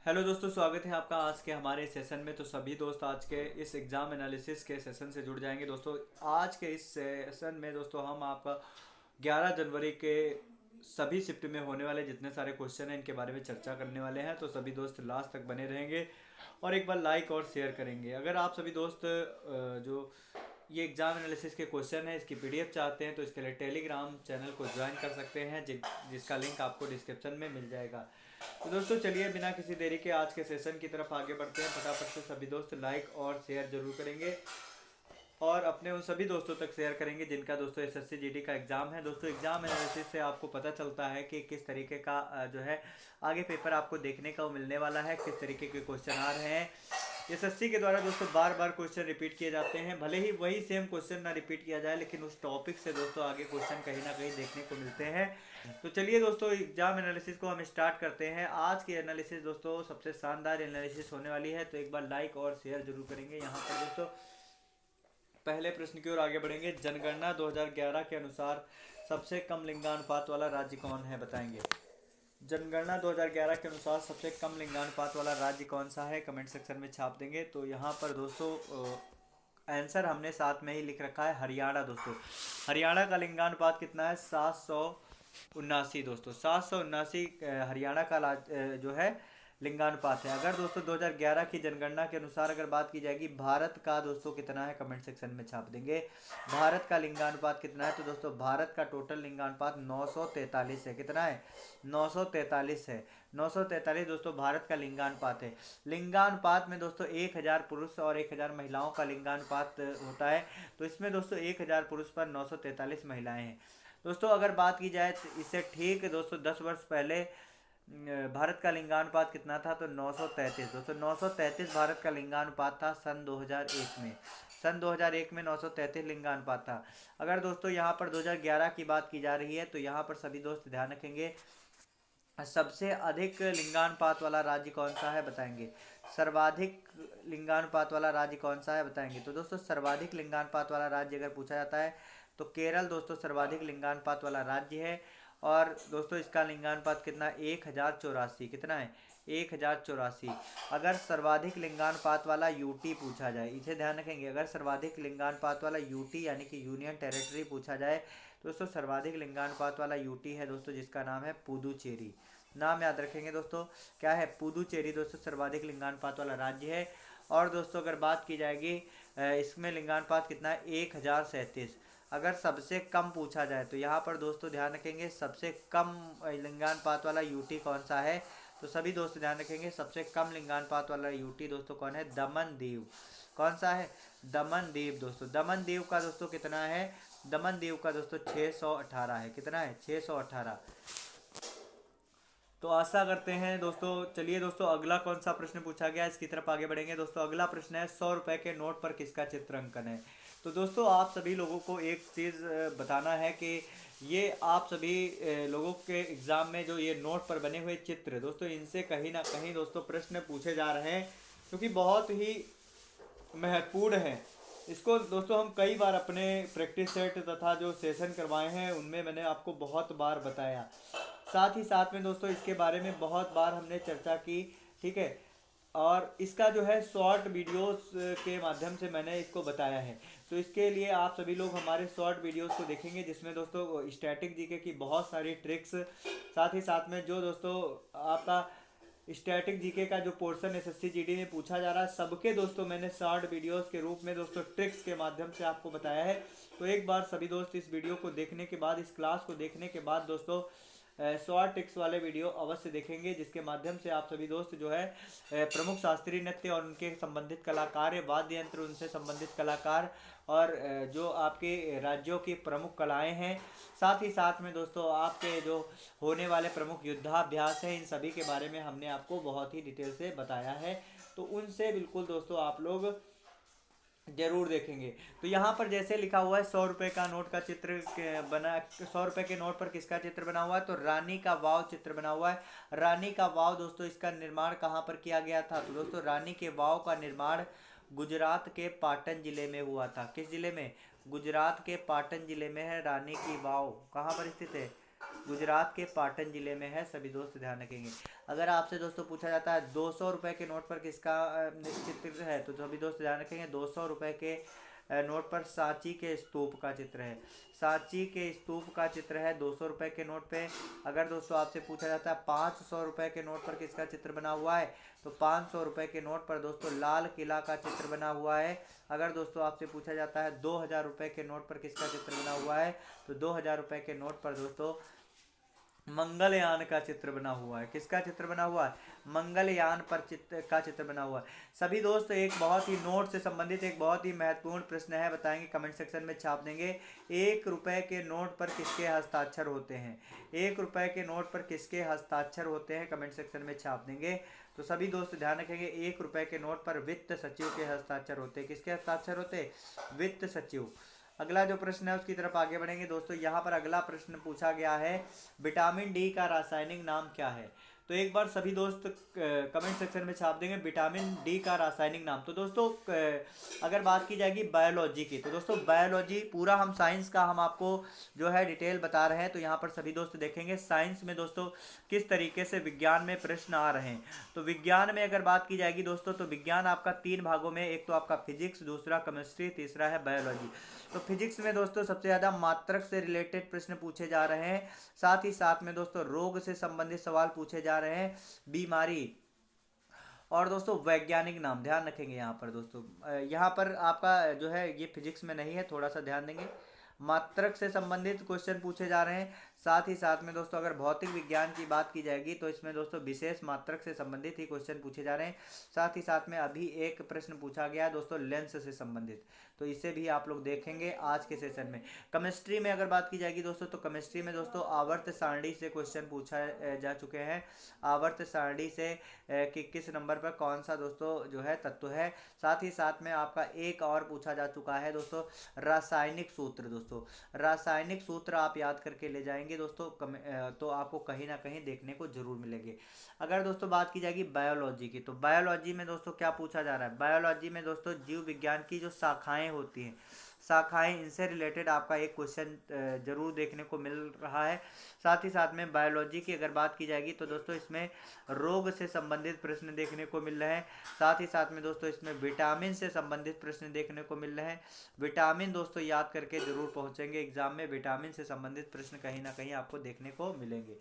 Hello दोस्तों, स्वागत है आपका आज के हमारे सेशन में। तो सभी दोस्त आज के इस एग्ज़ाम एनालिसिस के सेशन से जुड़ जाएंगे। दोस्तों आज के इस सेशन में दोस्तों हम आपका 11 जनवरी के सभी शिफ्ट में होने वाले जितने सारे क्वेश्चन हैं इनके बारे में चर्चा करने वाले हैं। तो सभी दोस्त लास्ट तक बने रहेंगे और एक बार लाइक और शेयर करेंगे। अगर आप सभी दोस्त जो ये एग्ज़ाम एनालिसिस के क्वेश्चन है इसकी पीडीएफ चाहते हैं तो इसके लिए टेलीग्राम चैनल को ज्वाइन कर सकते हैं जिसका लिंक आपको डिस्क्रिप्शन में मिल जाएगा। तो दोस्तों चलिए बिना किसी देरी के आज के सेशन की तरफ आगे बढ़ते हैं। फटाफट से सभी दोस्त लाइक और शेयर जरूर करेंगे और अपने उन सभी दोस्तों तक शेयर करेंगे जिनका दोस्तों एसएससी जीडी का एग्ज़ाम है। दोस्तों एग्ज़ाम एनालिसिस से आपको पता चलता है कि किस तरीके का जो है आगे पेपर आपको देखने को मिलने वाला है, किस तरीके के क्वेश्चन आ रहे हैं। एसएससी के द्वारा दोस्तों बार बार क्वेश्चन रिपीट किए जाते हैं, भले ही वही सेम क्वेश्चन ना रिपीट किया जाए लेकिन उस टॉपिक से दोस्तों आगे क्वेश्चन कहीं ना कहीं देखने को मिलते हैं। तो चलिए दोस्तों एग्जाम एनालिसिस को हम स्टार्ट करते हैं। आज की एनालिसिस दोस्तों सबसे शानदार एनालिसिस होने वाली है, तो एक बार लाइक और शेयर जरूर करेंगे। यहाँ पर दोस्तों पहले प्रश्न की ओर आगे बढ़ेंगे। जनगणना 2011 के अनुसार सबसे कम लिंगानुपात वाला राज्य कौन है, बताएंगे। जनगणना 2011 के अनुसार सबसे कम लिंगानुपात वाला राज्य कौन सा है, कमेंट सेक्शन में छाप देंगे। तो यहाँ पर दोस्तों आंसर हमने साथ में ही लिख रखा है, हरियाणा। दोस्तों हरियाणा का लिंगानुपात कितना है, 779 दोस्तों, 779 हरियाणा का जो है लिंगानुपात है। अगर दोस्तों 2011 की जनगणना के अनुसार अगर बात की जाएगी भारत का दोस्तों कितना है, कमेंट सेक्शन में छाप देंगे। भारत का लिंगानुपात कितना है, तो दोस्तों भारत का टोटल लिंगानुपात 943 है। कितना है, 943 है। 943 दोस्तों भारत का लिंगानुपात है। लिंगानुपात में दोस्तों 1000 पुरुष और 1000 महिलाओं का लिंगानुपात होता है। तो इसमें दोस्तों 1000 पुरुष पर 943 महिलाएं हैं। दोस्तों अगर बात की जाए तो इससे ठीक दोस्तों 10 वर्ष पहले भारत का लिंगानुपात कितना था, तो 933 दोस्तों, 933 भारत का लिंगानुपात था सन 2001 में। सन 2001 में 933 लिंगानुपात था। अगर दोस्तों यहाँ पर 2011 की बात की जा रही है तो यहाँ पर सभी दोस्त ध्यान रखेंगे, सबसे अधिक लिंगानुपात वाला राज्य कौन सा है, बताएंगे। सर्वाधिक लिंगानुपात वाला राज्य कौन सा है, बताएंगे। तो दोस्तों सर्वाधिक लिंगानुपात वाला राज्य अगर पूछा जाता है तो केरल दोस्तों सर्वाधिक लिंगानुपात वाला राज्य है। और दोस्तों इसका लिंगानुपात कितना, 1084। कितना है, 1084। अगर सर्वाधिक लिंगानुपात वाला यूटी पूछा जाए, इसे ध्यान रखेंगे, अगर सर्वाधिक लिंगानुपात वाला यूटी यानी कि यूनियन टेरिटरी पूछा जाए दोस्तों सर्वाधिक लिंगानुपात वाला यूटी है दोस्तों जिसका नाम है पुदुचेरी। नाम याद रखेंगे दोस्तों, क्या है, पुदुचेरी दोस्तों सर्वाधिक लिंगानुपात वाला राज्य है। और दोस्तों अगर बात की जाएगी इसमें लिंगानुपात कितना है, 1037। अगर सबसे कम पूछा जाए तो यहाँ पर दोस्तों ध्यान रखेंगे सबसे कम लिंगानुपात वाला यूटी कौन सा है, तो सभी दोस्त ध्यान रखेंगे सबसे कम लिंगानुपात वाला यूटी दोस्तों कौन है, दमन दीव। कौन सा है, दमन दीव दोस्तों। दमन दीव का दोस्तों कितना है, दमन दीव का दोस्तों 618 है। कितना है, 618। तो आशा करते हैं दोस्तों। चलिए दोस्तों अगला कौन सा प्रश्न पूछा गया इसकी तरफ आगे बढ़ेंगे। दोस्तों अगला प्रश्न है, 100 रुपए के नोट पर किसका चित्रांकन है। तो दोस्तों आप सभी लोगों को एक चीज़ बताना है कि ये आप सभी लोगों के एग्ज़ाम में जो ये नोट पर बने हुए चित्र दोस्तों इनसे कहीं ना कहीं दोस्तों प्रश्न पूछे जा रहे हैं, क्योंकि बहुत ही महत्वपूर्ण है। इसको दोस्तों हम कई बार अपने प्रैक्टिस सेट तथा जो सेशन करवाए हैं उनमें मैंने आपको बहुत बार बताया। साथ ही साथ में दोस्तों इसके बारे में बहुत बार हमने चर्चा की, ठीक है। और इसका जो है शॉर्ट वीडियोस के माध्यम से मैंने इसको बताया है। तो इसके लिए आप सभी लोग हमारे शॉर्ट वीडियोस को देखेंगे जिसमें दोस्तों स्टैटिक जीके की बहुत सारी ट्रिक्स, साथ ही साथ में जो दोस्तों आपका स्टैटिक जीके का जो पोर्शन एसएससी जीडी में पूछा जा रहा है सबके दोस्तों मैंने शॉर्ट वीडियोस के रूप में दोस्तों ट्रिक्स के माध्यम से आपको बताया है। तो एक बार सभी दोस्त इस वीडियो को देखने के बाद, इस क्लास को देखने के बाद दोस्तों शॉर्ट ट्रिक्स वाले वीडियो अवश्य देखेंगे, जिसके माध्यम से आप सभी दोस्त जो है प्रमुख शास्त्रीय नृत्य और उनके संबंधित कलाकार, वाद्य यंत्र उनसे संबंधित कलाकार और जो आपके राज्यों की प्रमुख कलाएं हैं, साथ ही साथ में दोस्तों आपके जो होने वाले प्रमुख युद्धाभ्यास हैं, इन सभी के बारे में हमने आपको बहुत ही डिटेल से बताया है। तो उनसे बिल्कुल दोस्तों आप लोग जरूर देखेंगे। तो यहाँ पर जैसे लिखा हुआ है 100 रुपए का नोट का चित्र बना, 100 रुपए के नोट पर किसका चित्र बना हुआ है, तो रानी का वाव चित्र बना हुआ है। रानी का वाव दोस्तों इसका निर्माण कहाँ पर किया गया था, तो दोस्तों रानी के वाव का निर्माण गुजरात के पाटन जिले में हुआ था। किस जिले में, गुजरात के पाटन जिले में है रानी की वाव। कहाँ पर स्थित है, गुजरात के पाटन जिले में है, सभी दोस्त ध्यान रखेंगे। अगर आपसे दोस्तों पूछा जाता है 200 रुपये के नोट पर किसका चित्र है, तो सभी दोस्त ध्यान रखेंगे 200 रुपये के नोट पर सांची के स्तूप का चित्र है। सांची के स्तूप का चित्र है 200 रुपये के नोट पे। अगर दोस्तों आपसे पूछा जाता है 500 रुपये के नोट पर किसका चित्र बना हुआ है, तो 500 रुपये के नोट पर दोस्तों लाल किला का चित्र बना हुआ है। अगर दोस्तों आपसे पूछा जाता है 2000 रुपये के नोट पर किसका चित्र बना हुआ है, तो 2000 रुपये के नोट पर दोस्तों मंगलयान का चित्र बना हुआ है। किसका चित्र बना हुआ है, मंगलयान पर चित्र का चित्र बना हुआ है। सभी दोस्त एक बहुत ही नोट से संबंधित एक बहुत ही महत्वपूर्ण प्रश्न है, बताएंगे कमेंट सेक्शन में छाप देंगे। 1 रुपये के नोट पर किसके हस्ताक्षर होते हैं, 1 रुपये के नोट पर किसके हस्ताक्षर होते हैं, कमेंट सेक्शन में छाप देंगे। तो सभी दोस्त ध्यान रखेंगे 1 रुपये के नोट पर वित्त सचिव के हस्ताक्षर होते हैं। किसके हस्ताक्षर होते हैं, वित्त सचिव। अगला जो प्रश्न है उसकी तरफ आगे बढ़ेंगे दोस्तों। यहाँ पर अगला प्रश्न पूछा गया है, विटामिन डी का रासायनिक नाम क्या है। तो एक बार सभी दोस्त कमेंट सेक्शन में छाप देंगे विटामिन डी का रासायनिक नाम। तो दोस्तों अगर बात की जाएगी बायोलॉजी की, तो दोस्तों बायोलॉजी पूरा हम साइंस का हम आपको जो है डिटेल बता रहे हैं। तो यहाँ पर सभी दोस्त देखेंगे साइंस में दोस्तों किस तरीके से विज्ञान में प्रश्न आ रहे हैं। तो विज्ञान में अगर बात की जाएगी दोस्तों, तो विज्ञान आपका 3 भागों में, एक तो आपका फिजिक्स, दूसरा केमिस्ट्री, तीसरा है बायोलॉजी। तो फिजिक्स में दोस्तों सबसे ज़्यादा मात्रक से रिलेटेड प्रश्न पूछे जा रहे हैं, साथ ही साथ में दोस्तों रोग से संबंधित सवाल पूछे जा रहे हैं, बीमारी और दोस्तों वैज्ञानिक नाम ध्यान रखेंगे। यहाँ पर दोस्तों यहाँ पर आपका जो है ये फिजिक्स में नहीं है, थोड़ा सा ध्यान देंगे। मात्रक से संबंधित क्वेश्चन पूछे जा रहे हैं, साथ ही साथ में दोस्तों अगर भौतिक विज्ञान की बात की जाएगी तो इसमें दोस्तों विशेष मात्रक से संबंधित ही क्वेश्चन पूछे जा रहे हैं। साथ ही साथ में अभी एक प्रश्न पूछा गया दोस्तों लेंस से संबंधित, तो इसे भी आप लोग देखेंगे आज के सेशन में। केमिस्ट्री में अगर बात की जाएगी दोस्तों, तो केमिस्ट्री में दोस्तों आवर्त सारणी से क्वेश्चन पूछा जा चुके हैं। आवर्त सारणी से कि किस नंबर पर कौन सा दोस्तों जो है तत्व है। साथ ही साथ में आपका एक और पूछा जा चुका है दोस्तों रासायनिक सूत्र। दोस्तों रासायनिक सूत्र आप याद करके ले जाएंगे दोस्तों, तो आपको कहीं ना कहीं देखने को जरूर मिलेंगे। अगर दोस्तों बात की जाएगी बायोलॉजी की, तो बायोलॉजी में दोस्तों क्या पूछा जा रहा है, बायोलॉजी में दोस्तों जीव विज्ञान की जो शाखाएं होती हैं, शाखाएं, इनसे रिलेटेड आपका एक क्वेश्चन जरूर देखने को मिल रहा है। साथ ही साथ में बायोलॉजी की अगर बात की जाएगी तो दोस्तों इसमें रोग से संबंधित प्रश्न देखने को मिल रहे हैं। साथ ही साथ में दोस्तों इसमें विटामिन से संबंधित प्रश्न देखने को मिल रहे हैं। विटामिन दोस्तों याद करके जरूर पहुंचेंगे एग्जाम में, विटामिन से संबंधित प्रश्न कहीं ना कहीं आपको देखने को मिलेंगे,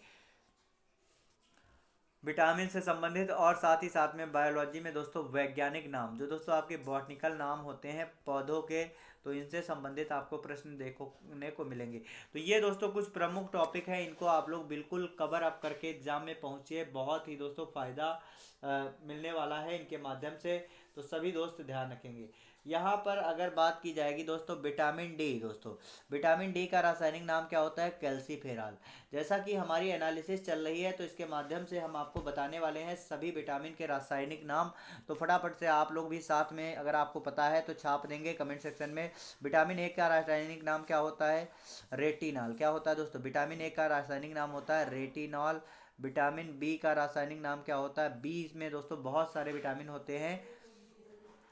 विटामिन से संबंधित। और साथ ही साथ में बायोलॉजी में दोस्तों वैज्ञानिक नाम, जो दोस्तों आपके बॉटनिकल नाम होते हैं पौधों के, तो इनसे संबंधित आपको प्रश्न देखने को मिलेंगे। तो ये दोस्तों कुछ प्रमुख टॉपिक हैं, इनको आप लोग बिल्कुल कवर अप करके एग्जाम में पहुंचिए, बहुत ही दोस्तों फ़ायदा मिलने वाला है इनके माध्यम से। तो सभी दोस्त ध्यान रखेंगे। यहाँ पर अगर बात की जाएगी दोस्तों विटामिन डी, दोस्तों विटामिन डी का रासायनिक नाम क्या होता है, कैल्सीफेरॉल। जैसा कि हमारी एनालिसिस चल रही है तो इसके माध्यम से हम आपको बताने वाले हैं सभी विटामिन के रासायनिक नाम। तो फटाफट से आप लोग भी साथ में अगर आपको पता है तो छाप देंगे कमेंट सेक्शन में। विटामिन ए का रासायनिक नाम क्या होता है, रेटिनॉल। क्या होता है दोस्तों, विटामिन ए का रासायनिक नाम होता है रेटिनॉल। विटामिन बी का रासायनिक नाम क्या होता है, बी में दोस्तों बहुत सारे विटामिन होते हैं,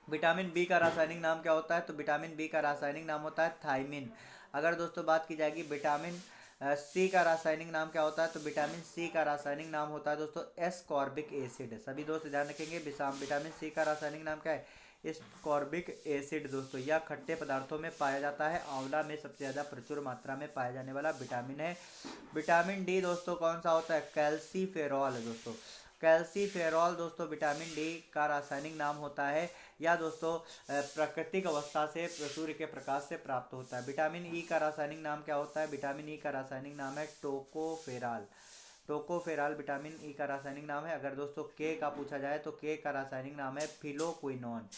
विटामिन बी का रासायनिक नाम क्या होता है, तो विटामिन बी का रासायनिक नाम होता है थायमिन। अगर दोस्तों बात की जाएगी विटामिन सी का रासायनिक नाम क्या होता है, तो विटामिन सी का रासायनिक नाम होता है दोस्तों एस्कॉर्बिक एसिड। सभी दोस्त ध्यान रखेंगे, विटामिन सी का रासायनिक नाम क्या है, एस्कॉर्बिक एसिड। दोस्तों यह खट्टे पदार्थों में पाया जाता है, आंवला में सबसे ज़्यादा प्रचुर मात्रा में पाया जाने वाला विटामिन है। विटामिन डी दोस्तों कौन सा होता है, कैल्सीफेरॉल। दोस्तों कैल्सीफेरॉल दोस्तों विटामिन डी का रासायनिक नाम होता है, या दोस्तों प्राकृतिक अवस्था से सूर्य के प्रकाश से प्राप्त होता है। विटामिन ई का रासायनिक नाम क्या होता है, विटामिन ई का रासायनिक नाम है टोकोफेरॉल। टोकोफेरॉल विटामिन ई का रासायनिक नाम है। अगर दोस्तों के का पूछा जाए तो के का रासायनिक नाम है फिलोक्विनोन।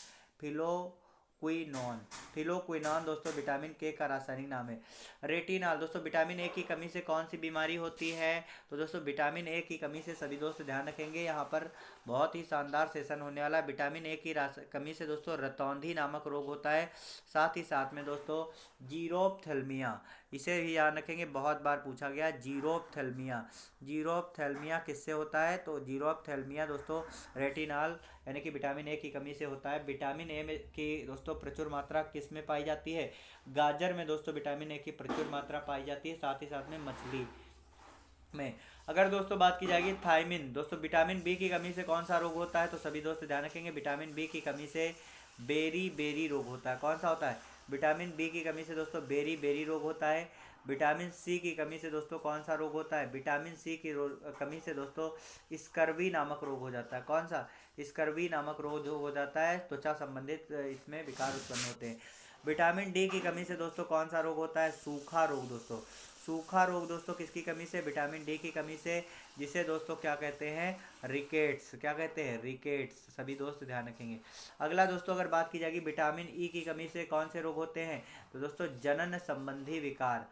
फिलोक्विनोन दोस्तों विटामिन के का रासायनिक नाम है। रेटिनॉल दोस्तों विटामिन ए की कमी से कौन सी बीमारी होती है, तो दोस्तों विटामिन ए की कमी से सभी दोस्त ध्यान रखेंगे, यहाँ पर बहुत ही शानदार सेशन होने वाला है। विटामिन ए की कमी से दोस्तों रतौंधी नामक रोग होता है। साथ ही साथ में दोस्तों जीरोप्थेल्मिया, इसे भी याद रखेंगे, बहुत बार पूछा गया जीरोप्थेल्मिया। जीरोप्थेल्मिया किससे होता है, तो जीरोप्थेल्मिया दोस्तों रेटिनॉल यानी कि विटामिन ए की कमी से होता है। विटामिन ए में की दोस्तों प्रचुर मात्रा किस में पाई जाती है, गाजर में दोस्तों विटामिन ए की प्रचुर मात्रा पाई जाती है। साथ ही साथ में मछली, में। अगर दोस्तों बात की जाएगी थायमिन, दोस्तों विटामिन बी की कमी से कौन सा रोग होता है, तो सभी दोस्त ध्यान रखेंगे विटामिन बी की कमी से बेरी बेरी रोग होता है। कौन सा होता है? विटामिन बी की कमी से दोस्तों बेरी बेरी रोग होता है। विटामिन सी की कमी से दोस्तों कौन सा रोग होता है? विटामिन सी की कमी से दोस्तों स्कर्वी नामक रोग हो जाता है। कौन सा? स्कर्वी नामक रोग जो हो जाता है, त्वचा संबंधित इसमें विकार उत्पन्न होते हैं। विटामिन डी की कमी से दोस्तों कौन सा रोग होता है? सूखा रोग दोस्तों। सूखा रोग दोस्तों किसकी कमी से? विटामिन डी की कमी से, जिसे दोस्तों क्या कहते हैं? रिकेट्स। क्या कहते हैं? रिकेट्स। सभी दोस्त ध्यान रखेंगे। अगला दोस्तों अगर बात की जाएगी विटामिन ई की कमी से कौन से रोग होते हैं, तो दोस्तों जनन संबंधी विकार।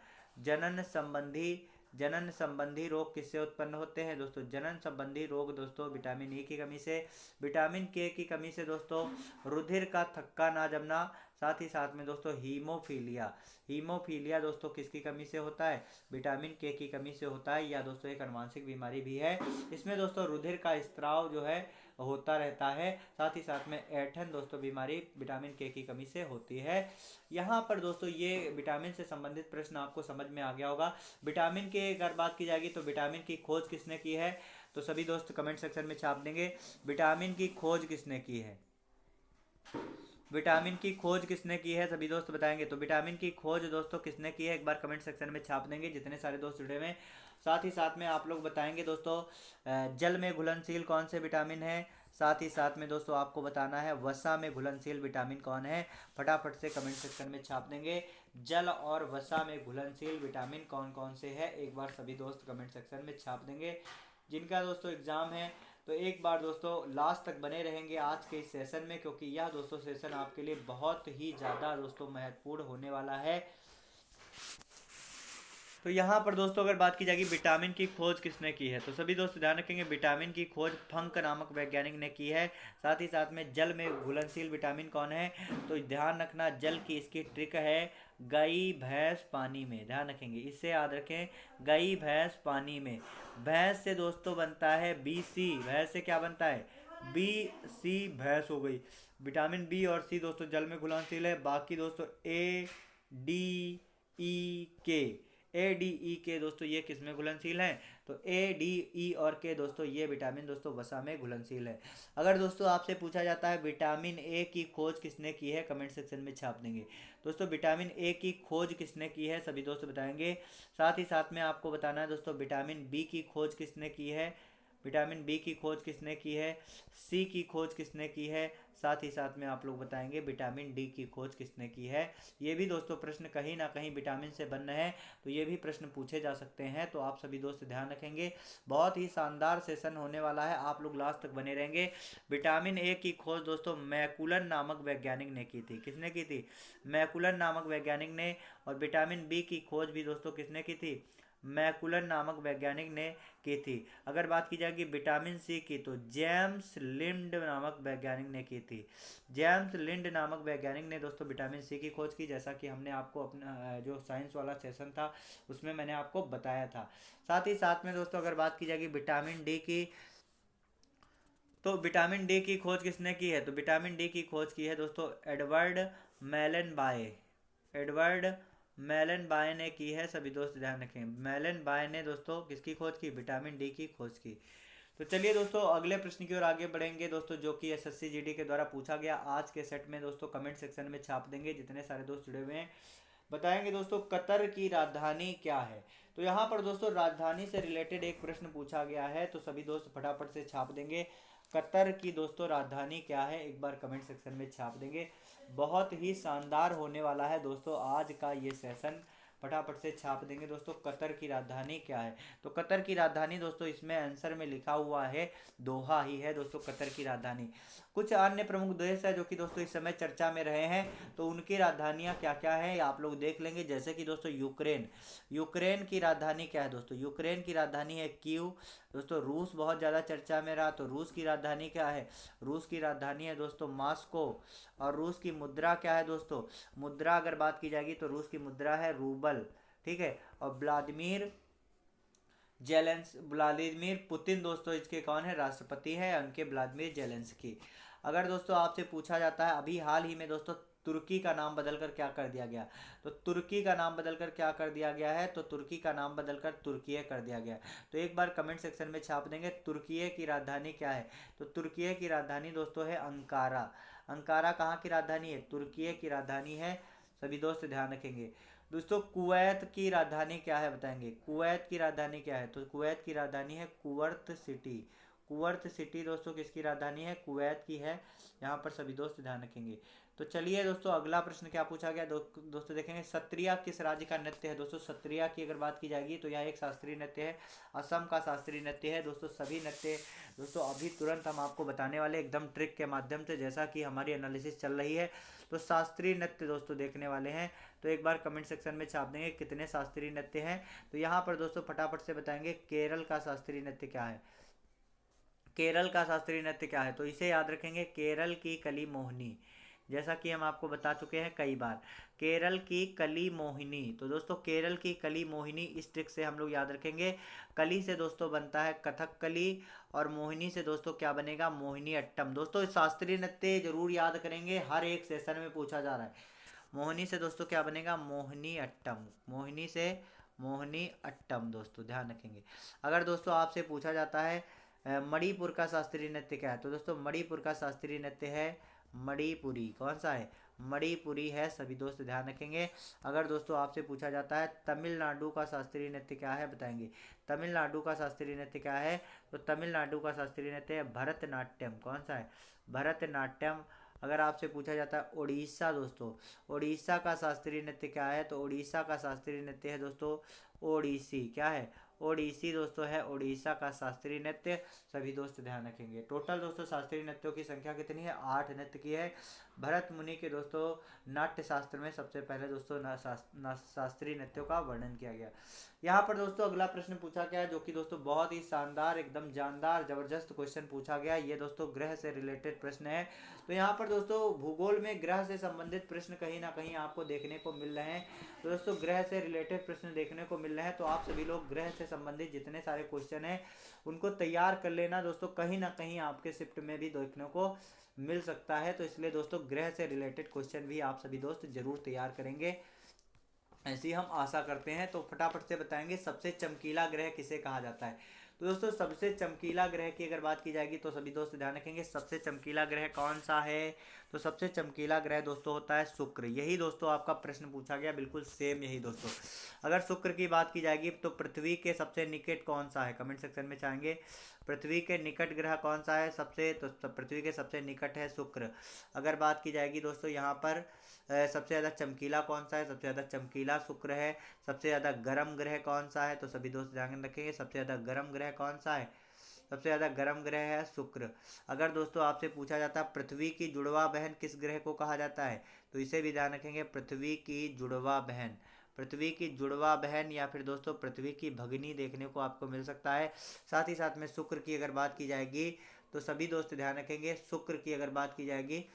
जनन संबंधी रोग किससे उत्पन्न होते हैं दोस्तों? जनन संबंधी रोग दोस्तों विटामिन ई की कमी से। विटामिन के की कमी से दोस्तों रुधिर का थक्का ना जमना, साथ ही साथ में दोस्तों हीमोफीलिया। हीमोफीलिया दोस्तों किसकी कमी से होता है? विटामिन के की कमी से होता है। या दोस्तों एक अनुवांशिक बीमारी भी है, इसमें दोस्तों रुधिर का स्त्राव जो है होता रहता है। साथ ही साथ में ऐंठन दोस्तों बीमारी विटामिन के की कमी से होती है। यहाँ पर दोस्तों ये विटामिन से संबंधित प्रश्न आपको समझ में आ गया होगा। विटामिन की अगर बात की जाएगी तो विटामिन की खोज किसने की है, तो सभी दोस्त कमेंट सेक्शन में छाप देंगे विटामिन की खोज किसने की है। विटामिन की खोज किसने की है, सभी दोस्त बताएंगे। तो विटामिन की खोज दोस्तों किसने की है, एक बार कमेंट सेक्शन में छाप देंगे जितने सारे दोस्त जुड़े हुए हैं। साथ ही साथ में आप लोग बताएंगे दोस्तों जल में घुलनशील कौन से विटामिन है। साथ ही साथ में दोस्तों आपको बताना है वसा में घुलनशील विटामिन कौन है। फटाफट से कमेंट सेक्शन में छाप देंगे जल और वसा में घुलनशील विटामिन कौन कौन से है, एक बार सभी दोस्त कमेंट सेक्शन में छाप देंगे। जिनका दोस्तों एग्ज़ाम है तो एक बार दोस्तों लास्ट तक बने रहेंगे आज के इस सेशन में, क्योंकि यह दोस्तों सेशन आपके लिए बहुत ही ज़्यादा दोस्तों महत्वपूर्ण होने वाला है। तो यहाँ पर दोस्तों अगर बात की जाएगी विटामिन की खोज किसने की है, तो सभी दोस्त ध्यान रखेंगे विटामिन की खोज फंक नामक वैज्ञानिक ने की है। साथ ही साथ में जल में घुलनशील विटामिन कौन है, तो ध्यान रखना जल की इसकी ट्रिक है गई भैंस पानी में। ध्यान रखेंगे, इससे याद रखें गई भैंस पानी में। भैंस से दोस्तों बनता है बी सी। भैंस से क्या बनता है? बी सी, भैंस हो गई। विटामिन बी और सी दोस्तों जल में घुलनशील है। बाकी दोस्तों ए डी ई के, ए डी ई के दोस्तों ये किस में घुलनशील हैं, तो ए डी ई और के दोस्तों ये विटामिन दोस्तों वसा में घुलनशील है। अगर दोस्तों आपसे पूछा जाता है विटामिन ए की खोज किसने की है, कमेंट सेक्शन में छाप देंगे दोस्तों विटामिन ए की खोज किसने की है, सभी दोस्त बताएंगे। साथ ही साथ में आपको बताना है दोस्तों विटामिन बी की खोज किसने की है, विटामिन बी की खोज किसने की है, सी की खोज किसने की है। साथ ही साथ में आप लोग बताएंगे विटामिन डी की खोज किसने की है। ये भी दोस्तों प्रश्न कहीं ना कहीं विटामिन से बन रहे हैं, तो ये भी प्रश्न पूछे जा सकते हैं। तो आप सभी दोस्त ध्यान रखेंगे, बहुत ही शानदार सेशन होने वाला है, आप लोग लास्ट तक बने रहेंगे। विटामिन ए की खोज दोस्तों मैकुलन नामक वैज्ञानिक ने की थी। किसने की थी? मैकुलन नामक वैज्ञानिक ने। और विटामिन बी की खोज भी दोस्तों किसने की थी? मैकुलन नामक वैज्ञानिक ने की थी। अगर बात की जाएगी विटामिन सी की, तो जेम्स लिंड नामक वैज्ञानिक ने की थी। जेम्स लिंड नामक वैज्ञानिक ने दोस्तों विटामिन सी की खोज की, जैसा कि हमने आपको अपना जो साइंस वाला सेशन था उसमें मैंने आपको बताया था। साथ ही साथ में दोस्तों अगर बात की जाएगी विटामिन डी की, तो विटामिन डी की खोज किसने की है, तो विटामिन डी की खोज की है दोस्तों Edward Edward Mellanby की है, सभी दोस्त ध्यान रखें। मेलन बाय ने दोस्तों किसकी खोज की? विटामिन डी की खोज की। तो चलिए दोस्तों अगले प्रश्न की ओर आगे बढ़ेंगे दोस्तों, जो कि एसएससी जीडी के द्वारा पूछा गया आज के सेट में दोस्तों। कमेंट सेक्शन में छाप देंगे जितने सारे दोस्त जुड़े हुए हैं। बताएंगे दोस्तों कतर की राजधानी क्या है। तो यहाँ पर दोस्तों राजधानी से रिलेटेड एक प्रश्न पूछा गया है, तो सभी दोस्त फटाफट से छाप देंगे कतर की दोस्तों राजधानी क्या है, एक बार कमेंट सेक्शन में छाप देंगे। बहुत ही शानदार होने वाला है दोस्तों आज का ये सेशन, फटाफट से छाप देंगे दोस्तों कतर की राजधानी क्या है। तो कतर की राजधानी दोस्तों इसमें आंसर में लिखा हुआ है दोहा ही है दोस्तों कतर की राजधानी। कुछ अन्य प्रमुख देश है जो कि दोस्तों इस समय चर्चा में रहे हैं, तो उनकी राजधानियां क्या क्या है आप लोग देख लेंगे। जैसे कि दोस्तों यूक्रेन, यूक्रेन की राजधानी क्या है दोस्तों? यूक्रेन की राजधानी है कीव। दोस्तों रूस बहुत ज़्यादा चर्चा में रहा, तो रूस की राजधानी क्या है? रूस की राजधानी है दोस्तों मॉस्को। और रूस की मुद्रा क्या है दोस्तों? मुद्रा अगर बात की जाएगी तो रूस की मुद्रा है रूबल, ठीक है। और व्लादिमीर पुतिन दोस्तों इसके कौन है? राष्ट्रपति है, उनके व्लादिमीर जेलेंस्की। अगर दोस्तों आपसे पूछा जाता है अभी हाल ही में दोस्तों तुर्की का नाम बदलकर क्या कर दिया गया? तो तुर्की का नाम बदलकर क्या कर दिया गया है? तो तुर्की का नाम बदलकर तुर्कीय कर दिया गया है। तो एक बार कमेंट सेक्शन में छाप देंगे तुर्कीय की राजधानी क्या है। तो तुर्कीय की राजधानी दोस्तों है अंकारा। अंकारा कहाँ की राजधानी है? तुर्कीय की राजधानी है। सभी दोस्त ध्यान रखेंगे। दोस्तों कुवैत की राजधानी क्या है बताएंगे? कुवैत की राजधानी क्या है? तो कुवैत की राजधानी है कुवर्त सिटी। कुवर्त सिटी दोस्तों किसकी राजधानी है? कुवैत की है। यहाँ पर सभी दोस्त ध्यान रखेंगे। तो चलिए दोस्तों अगला प्रश्न क्या पूछा गया दोस्तों देखेंगे। सत्रिया किस राज्य का नृत्य है? दोस्तों सत्रिया की अगर बात की जाएगी तो यह एक शास्त्रीय नृत्य है। असम का शास्त्रीय नृत्य है दोस्तों। सभी नृत्य दोस्तों अभी तुरंत हम आपको बताने वाले एकदम ट्रिक के माध्यम से, जैसा कि हमारी एनालिसिस चल रही है। तो शास्त्रीय नृत्य दोस्तों देखने वाले हैं। तो एक बार कमेंट सेक्शन में छाप देंगे कितने शास्त्रीय नृत्य हैं। तो यहाँ पर दोस्तों फटाफट से बताएंगे केरल का शास्त्रीय नृत्य क्या है। केरल का शास्त्रीय नृत्य क्या है? तो इसे याद रखेंगे केरल की कली मोहिनी। जैसा कि हम आपको बता चुके हैं कई बार, केरल की कली मोहिनी। तो दोस्तों केरल की कली मोहिनी इस ट्रिक से हम लोग याद रखेंगे। कली से दोस्तों बनता है कथकली और मोहिनी से दोस्तों क्या बनेगा? मोहिनी अट्टम। दोस्तों शास्त्रीय नृत्य जरूर याद करेंगे, हर एक सेशन में पूछा जा रहा है। मोहिनी से दोस्तों क्या बनेगा? मोहिनी अट्टम। मोहिनी से मोहिनी अट्टम दोस्तों ध्यान रखेंगे। अगर दोस्तों आपसे पूछा जाता है मणिपुर का शास्त्रीय नृत्य क्या है? तो दोस्तों मणिपुर का शास्त्रीय नृत्य है मणिपुरी। कौन सा है? मणिपुरी है। सभी दोस्त ध्यान रखेंगे। अगर दोस्तों आपसे पूछा जाता है तमिलनाडु का शास्त्रीय नृत्य क्या है बताएंगे? तमिलनाडु का शास्त्रीय नृत्य क्या है? तो तमिलनाडु का शास्त्रीय नृत्य है भरतनाट्यम। कौन सा है? भरतनाट्यम। अगर आपसे पूछा जाता है उड़ीसा दोस्तों, उड़ीसा का शास्त्रीय नृत्य क्या है? तो उड़ीसा का शास्त्रीय नृत्य है दोस्तों ओडिसी। क्या है? ओडिसी दोस्तों है उड़ीसा का शास्त्रीय नृत्य। सभी दोस्त ध्यान रखेंगे। टोटल दोस्तों शास्त्रीय नृत्यों की संख्या कितनी है? 8 नृत्य की है। भरत मुनि के दोस्तों नाट्य शास्त्र में सबसे पहले दोस्तों शास्त्रीय नृत्यों का वर्णन किया गया। यहाँ पर दोस्तों अगला प्रश्न पूछा गया जो कि दोस्तों बहुत ही शानदार एकदम जानदार जबरदस्त क्वेश्चन पूछा गया। ये दोस्तों ग्रह से रिलेटेड प्रश्न है। तो यहाँ पर दोस्तों भूगोल में ग्रह से संबंधित प्रश्न कहीं ना कहीं आपको देखने को मिल रहे हैं। तो दोस्तों ग्रह से रिलेटेड प्रश्न देखने को मिल रहे हैं, तो आप सभी लोग ग्रह से संबंधित जितने सारे क्वेश्चन हैं उनको तैयार कर लेना दोस्तों। कहीं ना कहीं आपके शिफ्ट में भी देखने को मिल सकता है। तो इसलिए दोस्तों ग्रह से रिलेटेड क्वेश्चन भी आप सभी दोस्त जरूर तैयार करेंगे, ऐसी हम आशा करते हैं। तो फटाफट से बताएंगे सबसे चमकीला ग्रह किसे कहा जाता है? तो दोस्तों सबसे चमकीला ग्रह की अगर बात की जाएगी तो सभी दोस्त ध्यान रखेंगे सबसे चमकीला ग्रह कौन सा है? तो सबसे चमकीला ग्रह दोस्तों होता है शुक्र। यही दोस्तों आपका प्रश्न पूछा गया, बिल्कुल सेम यही दोस्तों। अगर शुक्र की बात की जाएगी तो पृथ्वी के सबसे निकट कौन सा है? कमेंट सेक्शन में चाहेंगे पृथ्वी के निकट ग्रह कौन सा है सबसे? तो पृथ्वी के सबसे निकट है शुक्र। अगर बात की जाएगी दोस्तों यहाँ पर सबसे ज़्यादा चमकीला कौन सा है? सबसे ज़्यादा चमकीला शुक्र है। सबसे ज़्यादा गर्म ग्रह कौन सा है? तो सभी दोस्त ध्यान रखेंगे सबसे ज़्यादा गर्म ग्रह कौन सा है? सबसे ज़्यादा गर्म ग्रह है शुक्र। अगर दोस्तों आपसे पूछा जाता है पृथ्वी की जुड़वा बहन किस ग्रह को कहा जाता है? तो इसे भी ध्यान रखेंगे पृथ्वी की जुड़वा बहन। पृथ्वी की जुड़वा बहन या फिर दोस्तों पृथ्वी की भगिनी देखने को आपको मिल सकता है। साथ ही साथ में शुक्र की अगर बात की जाएगी तो सभी दोस्त ध्यान रखेंगे शुक्र की अगर बात की जाएगी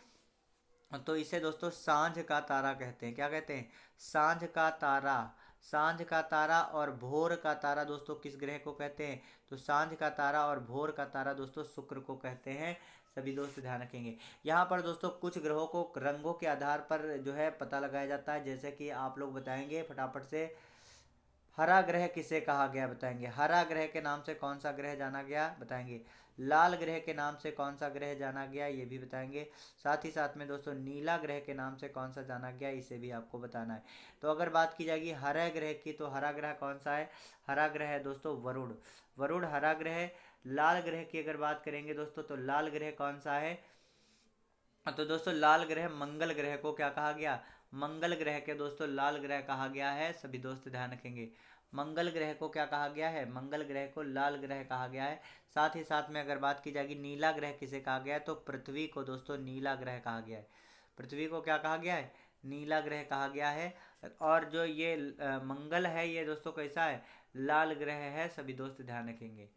तो इसे दोस्तों सांझ का तारा कहते हैं। क्या कहते हैं? सांझ का तारा। सांझ का तारा और भोर का तारा दोस्तों किस ग्रह को कहते हैं? तो सांझ का तारा और भोर का तारा दोस्तों शुक्र को कहते हैं। सभी दोस्त ध्यान रखेंगे। यहाँ पर दोस्तों कुछ ग्रहों को रंगों के आधार पर जो है पता लगाया जाता है, जैसे कि आप लोग बताएंगे फटाफट से हरा ग्रह किसे कहा गया बताएंगे? हरा ग्रह के नाम से कौन सा ग्रह जाना गया बताएंगे? लाल ग्रह के नाम से कौन सा ग्रह जाना गया ये भी बताएंगे। साथ ही साथ में दोस्तों नीला ग्रह के नाम से कौन सा जाना गया इसे भी आपको बताना है। तो अगर बात की जाएगी हरा ग्रह की तो हरा ग्रह कौन सा है? हरा ग्रह है दोस्तों वरुण। वरुण हरा ग्रह। लाल ग्रह की अगर बात करेंगे दोस्तों तो लाल ग्रह कौन सा है? तो दोस्तों लाल ग्रह मंगल ग्रह को क्या कहा गया? मंगल ग्रह के दोस्तों लाल ग्रह कहा गया है। सभी दोस्त ध्यान रखेंगे मंगल ग्रह को क्या कहा गया है? मंगल ग्रह को लाल ग्रह कहा गया है। साथ ही साथ में अगर बात की जाएगी नीला ग्रह किसे कहा गया है? तो पृथ्वी को दोस्तों नीला ग्रह कहा गया है। पृथ्वी को क्या कहा गया है? नीला ग्रह कहा गया है। और जो ये मंगल है ये दोस्तों कैसा है? लाल ग्रह है। सभी दोस्त ध्यान रखेंगे।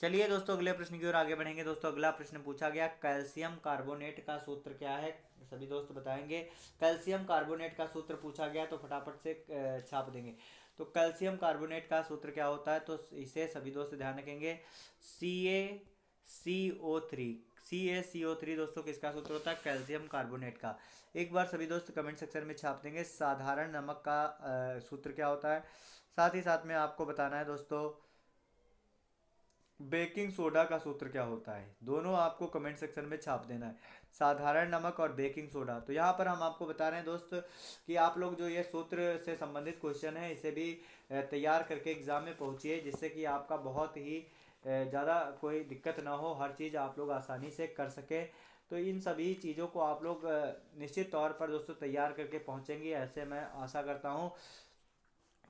चलिए दोस्तों अगले प्रश्न की ओर आगे बढ़ेंगे। दोस्तों अगला प्रश्न पूछा गया कैल्शियम कार्बोनेट का सूत्र क्या है? सभी दोस्त बताएंगे। कैल्शियम कार्बोनेट का सूत्र पूछा गया तो फटाफट से छाप देंगे। तो कैल्शियम कार्बोनेट का सूत्र क्या होता है? तो इसे सभी दोस्त ध्यान रखेंगे CaCO3। CaCO3 दोस्तों किसका सूत्र होता है? कैल्शियम कार्बोनेट का। एक बार सभी दोस्त कमेंट सेक्शन में छाप देंगे साधारण नमक का सूत्र क्या होता है। साथ ही साथ में आपको बताना है दोस्तों बेकिंग सोडा का सूत्र क्या होता है। दोनों आपको कमेंट सेक्शन में छाप देना है, साधारण नमक और बेकिंग सोडा। तो यहाँ पर हम आपको बता रहे हैं दोस्त कि आप लोग जो ये सूत्र से संबंधित क्वेश्चन है इसे भी तैयार करके एग्जाम में पहुँचिए, जिससे कि आपका बहुत ही ज़्यादा कोई दिक्कत ना हो, हर चीज़ आप लोग आसानी से कर सके। तो इन सभी चीज़ों को आप लोग निश्चित तौर पर दोस्तों तैयार करके पहुँचेंगे, ऐसे मैं आशा करता हूँ।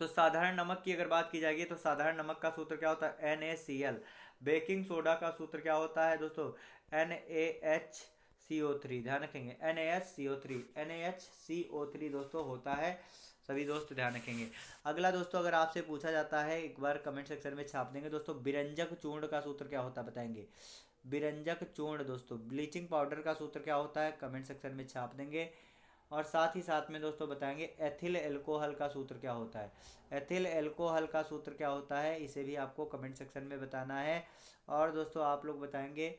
तो साधारण नमक की अगर बात की जाएगी तो साधारण नमक का सूत्र क्या होता है? NaCl। बेकिंग सोडा का सूत्र क्या होता है दोस्तों? NaHCO3। ध्यान रखेंगे NaHCO3, NaHCO3 दोस्तों होता है, सभी दोस्त ध्यान रखेंगे। अगला दोस्तों अगर आपसे पूछा जाता है, एक बार कमेंट सेक्शन में छाप देंगे दोस्तों, बिरंजक चूर्ण का सूत्र क्या होता है बताएंगे। बिरंजक चूर्ण दोस्तों, ब्लीचिंग पाउडर का सूत्र क्या होता है? कमेंट सेक्शन में छाप देंगे। और साथ ही साथ में दोस्तों बताएंगे एथिल एल्कोहल का सूत्र क्या होता है। एथिल एल्कोहल का सूत्र क्या होता है इसे भी आपको कमेंट सेक्शन में बताना है। और दोस्तों आप लोग बताएंगे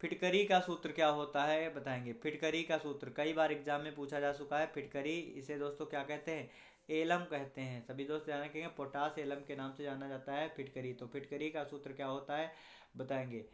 फिटकरी का सूत्र क्या होता है, बताएंगे फिटकरी का सूत्र। कई बार एग्जाम में पूछा जा चुका है फिटकरी, इसे दोस्तों क्या कहते हैं? एलम कहते हैं। सभी दोस्त ध्यान रखेंगे, पोटास एलम के नाम से जाना जाता है फिटकरी। तो फिटकरी का सूत्र क्या होता है बताएंगे।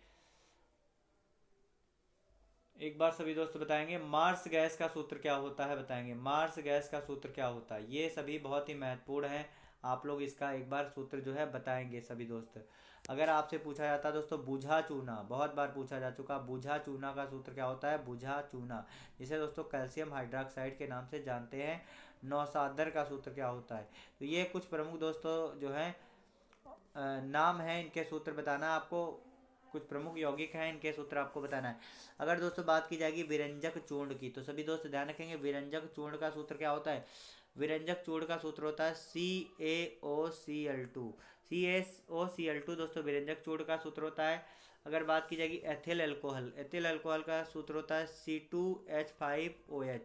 एक बार सभी दोस्त बताएंगे मार्स गैस का सूत्र क्या होता है, बताएंगे मार्स गैस का सूत्र क्या होता है। ये सभी बहुत ही महत्वपूर्ण है, आप लोग इसका एक बार सूत्र जो है बताएंगे सभी दोस्त। अगर आपसे पूछा जाता है दोस्तों बूझा चूना, बहुत बार पूछा जा चुका, बूझा चूना का सूत्र क्या होता है? बूझा चूना, जिसे दोस्तों कैल्शियम हाइड्रोक्साइड के नाम से जानते हैं। नौसादर का सूत्र क्या होता है? तो ये कुछ प्रमुख दोस्तों जो है नाम है, इनके सूत्र बताना आपको। कुछ प्रमुख यौगिक हैं, इनके सूत्र आपको बताना है। अगर दोस्तों बात की जाएगी विरंजक चूर्ण की, तो सभी दोस्त ध्यान रखेंगे विरंजक चूर्ण का सूत्र क्या होता है। विरंजक चूर्ण का सूत्र होता है CaOCl2। CaOCl2 दोस्तों विरंजक चूर्ण का सूत्र होता है। अगर बात की जाएगी एथिल अल्कोहल, एथिल अल्कोहल का सूत्र होता है C2H5OH।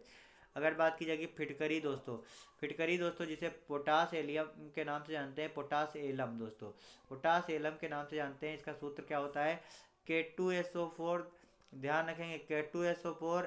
अगर बात की जाएगी फिटकरी दोस्तों, फिटकरी दोस्तों जिसे पोटास एलियम के नाम से जानते हैं, पोटास एलम दोस्तों, पोटास एलम के नाम से जानते हैं, इसका सूत्र क्या होता है? K2SO4। ध्यान रखेंगे K2SO4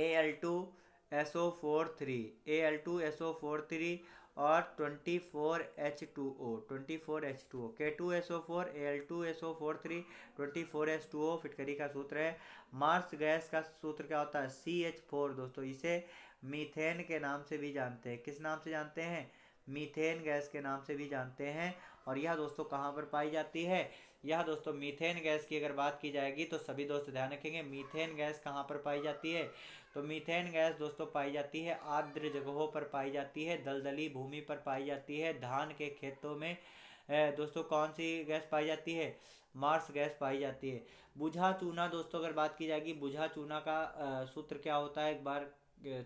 Al2SO43, Al2SO43 और 24H2O, 24H2O, K2SO4 Al2SO43 24H2O फिटकरी का सूत्र है। मार्स गैस का सूत्र क्या होता है? CH4 दोस्तों, इसे मीथेन के नाम से भी जानते हैं। किस नाम से जानते हैं? मीथेन गैस के नाम से भी जानते हैं। और यह दोस्तों कहाँ पर पाई जाती है? यह दोस्तों मीथेन गैस की अगर बात की जाएगी तो सभी दोस्त ध्यान रखेंगे मीथेन गैस कहाँ पर पाई जाती है। तो मीथेन गैस दोस्तों पाई जाती है आर्द्र जगहों पर पाई जाती है, दलदली भूमि पर पाई जाती है, धान के खेतों में दोस्तों कौन सी गैस पाई जाती है? मार्स गैस पाई जाती है। बुझा चूना दोस्तों अगर बात की जाएगी, बुझा चूना का सूत्र क्या होता है, एक बार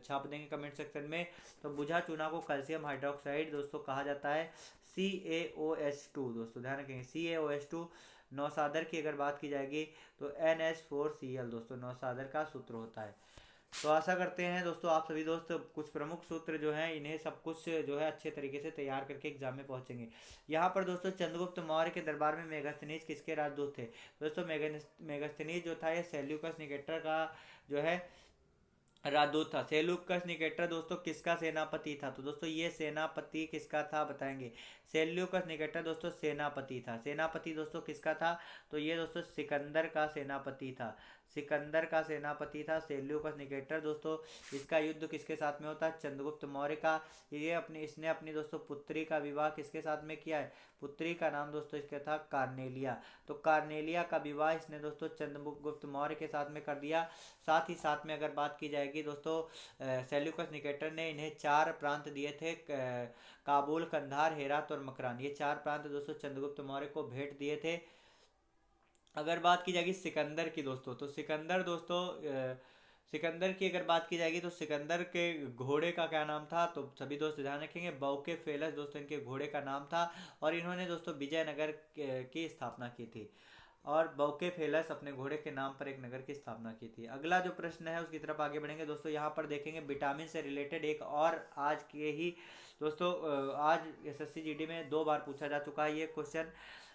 छाप देंगे कमेंट सेक्शन में। तो बुझा चूना को कैल्शियम हाइड्रोक्साइड दोस्तों कहा जाता है, CaOH2 दोस्तों ध्यान रखेंगे CaOH2। नौसादर की अगर बात की जाएगी तो NH4Cl दोस्तों नौसादर का सूत्र होता है। तो आशा करते हैं दोस्तों आप सभी दोस्त कुछ प्रमुख सूत्र जो हैं इन्हें सब कुछ जो है अच्छे तरीके से तैयार करके एग्जाम में पहुंचेंगे। यहाँ पर दोस्तों चंद्रगुप्त मौर्य के दरबार में मेगास्थनीज किसके राजदूत थे? दोस्तों मेगास्थनीज जो था ये सेल्यूकस निकेटर का जो है राजदूत था। सेल्यूकस निकेटर दोस्तों किसका सेनापति था? तो दोस्तों ये सेनापति किसका था बताएंगे। सेल्यूकस निकेटर दोस्तों सेनापति था। सेनापति दोस्तों किसका था? तो ये दोस्तों सिकंदर का सेनापति था। सिकंदर का सेनापति था सेल्यूकस निकेटर दोस्तों। इसका युद्ध किसके साथ में होता है? चंद्रगुप्त मौर्य का। इसने अपनी दोस्तों पुत्री का विवाह किसके साथ में किया है? पुत्री का नाम दोस्तों इसका था कार्नेलिया। तो कार्नेलिया का विवाह इसने दोस्तों चंद्रगुप्त मौर्य के साथ में कर दिया। साथ ही साथ में अगर बात की जाएगी दोस्तों सेल्यूकस निकेटर ने इन्हें 4 प्रांत दिए थे, काबुल, कंधार, हेरात और मकरान। ये 4 प्रांत दोस्तों चंद्रगुप्त मौर्य को भेंट दिए थे। अगर बात की जाएगी सिकंदर की दोस्तों, तो सिकंदर दोस्तों सिकंदर की अगर बात की जाएगी तो सिकंदर के घोड़े का क्या नाम था? तो सभी दोस्त ध्यान रखेंगे बौके फेलस दोस्तों इनके घोड़े का नाम था। और इन्होंने दोस्तों विजयनगर की स्थापना की थी। और बौके फेलस अपने घोड़े के नाम पर एक नगर की स्थापना की थी। अगला जो प्रश्न है उसकी तरफ आगे बढ़ेंगे दोस्तों। यहाँ पर देखेंगे विटामिन से रिलेटेड एक और आज के ही दोस्तों आज SSC GD में 2 बार पूछा जा चुका है ये क्वेश्चन।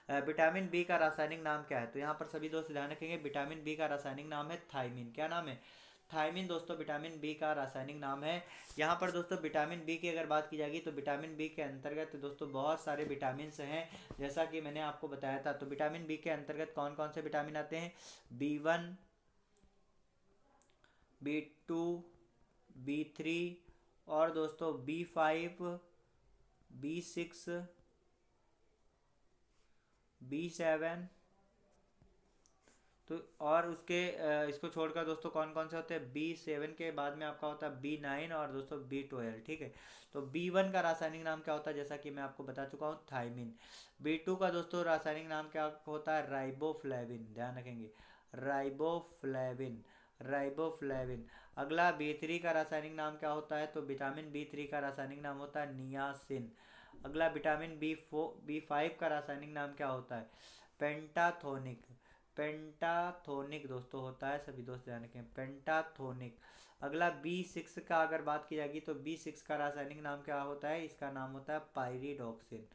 विटामिन बी का रासायनिक नाम क्या है? तो यहाँ पर सभी दोस्त ध्यान रखेंगे, विटामिन बी का रासायनिक नाम है थायमीन। क्या नाम है? थायमीन दोस्तों विटामिन बी का रासायनिक नाम है। यहाँ पर दोस्तों विटामिन बी की अगर बात की जाएगी तो विटामिन बी के अंतर्गत दोस्तों बहुत सारे विटामिन हैं, जैसा कि मैंने आपको बताया था। तो विटामिन बी के अंतर्गत कौन कौन से विटामिन आते हैं? B1, B2, B3 और दोस्तों B5, B6, B7। तो और उसके इसको छोड़कर दोस्तों कौन कौन से होते हैं? B7 के बाद में आपका होता है B9 और दोस्तों B12। ठीक है। तो B1 का रासायनिक नाम क्या होता है? जैसा कि मैं आपको बता चुका हूँ, थायमीन। B2 का दोस्तों रासायनिक नाम क्या होता है? राइबोफ्लेविन। ध्यान रखेंगे, राइबोफ्लेविन, राइबोफ्लेविन। अगला B3 का रासायनिक नाम क्या होता है? तो विटामिन B3 का रासायनिक नाम होता है नियासिन। अगला विटामिन B5 का रासायनिक नाम क्या होता है? पेंटाथोनिक। पेंटाथोनिक दोस्तों होता है, सभी दोस्त ध्यान रखें, पेंटाथोनिक। अगला B6 का अगर बात की जाएगी तो B6 का रासायनिक नाम क्या होता है? इसका नाम होता है पायरिडॉक्सिन।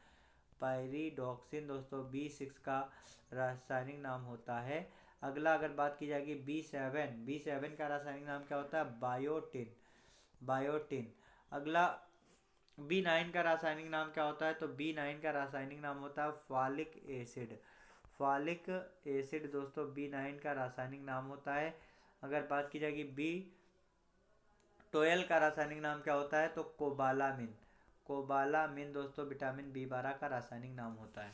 पायरिडॉक्सिन दोस्तों B6 का रासायनिक नाम होता है। अगला अगर बात की जाएगी B7 का रासायनिक नाम क्या होता है? बायोटिन। बायोटिन। अगला B9 का रासायनिक नाम क्या होता है? तो B9 का रासायनिक नाम होता है फॉलिक एसिड। फॉलिक एसिड दोस्तों B9 का रासायनिक नाम होता है। अगर बात की जाएगी B12 का रासायनिक नाम क्या होता है? तो कोबालामिन। कोबालामिन दोस्तों विटामिन B12 का रासायनिक नाम होता है।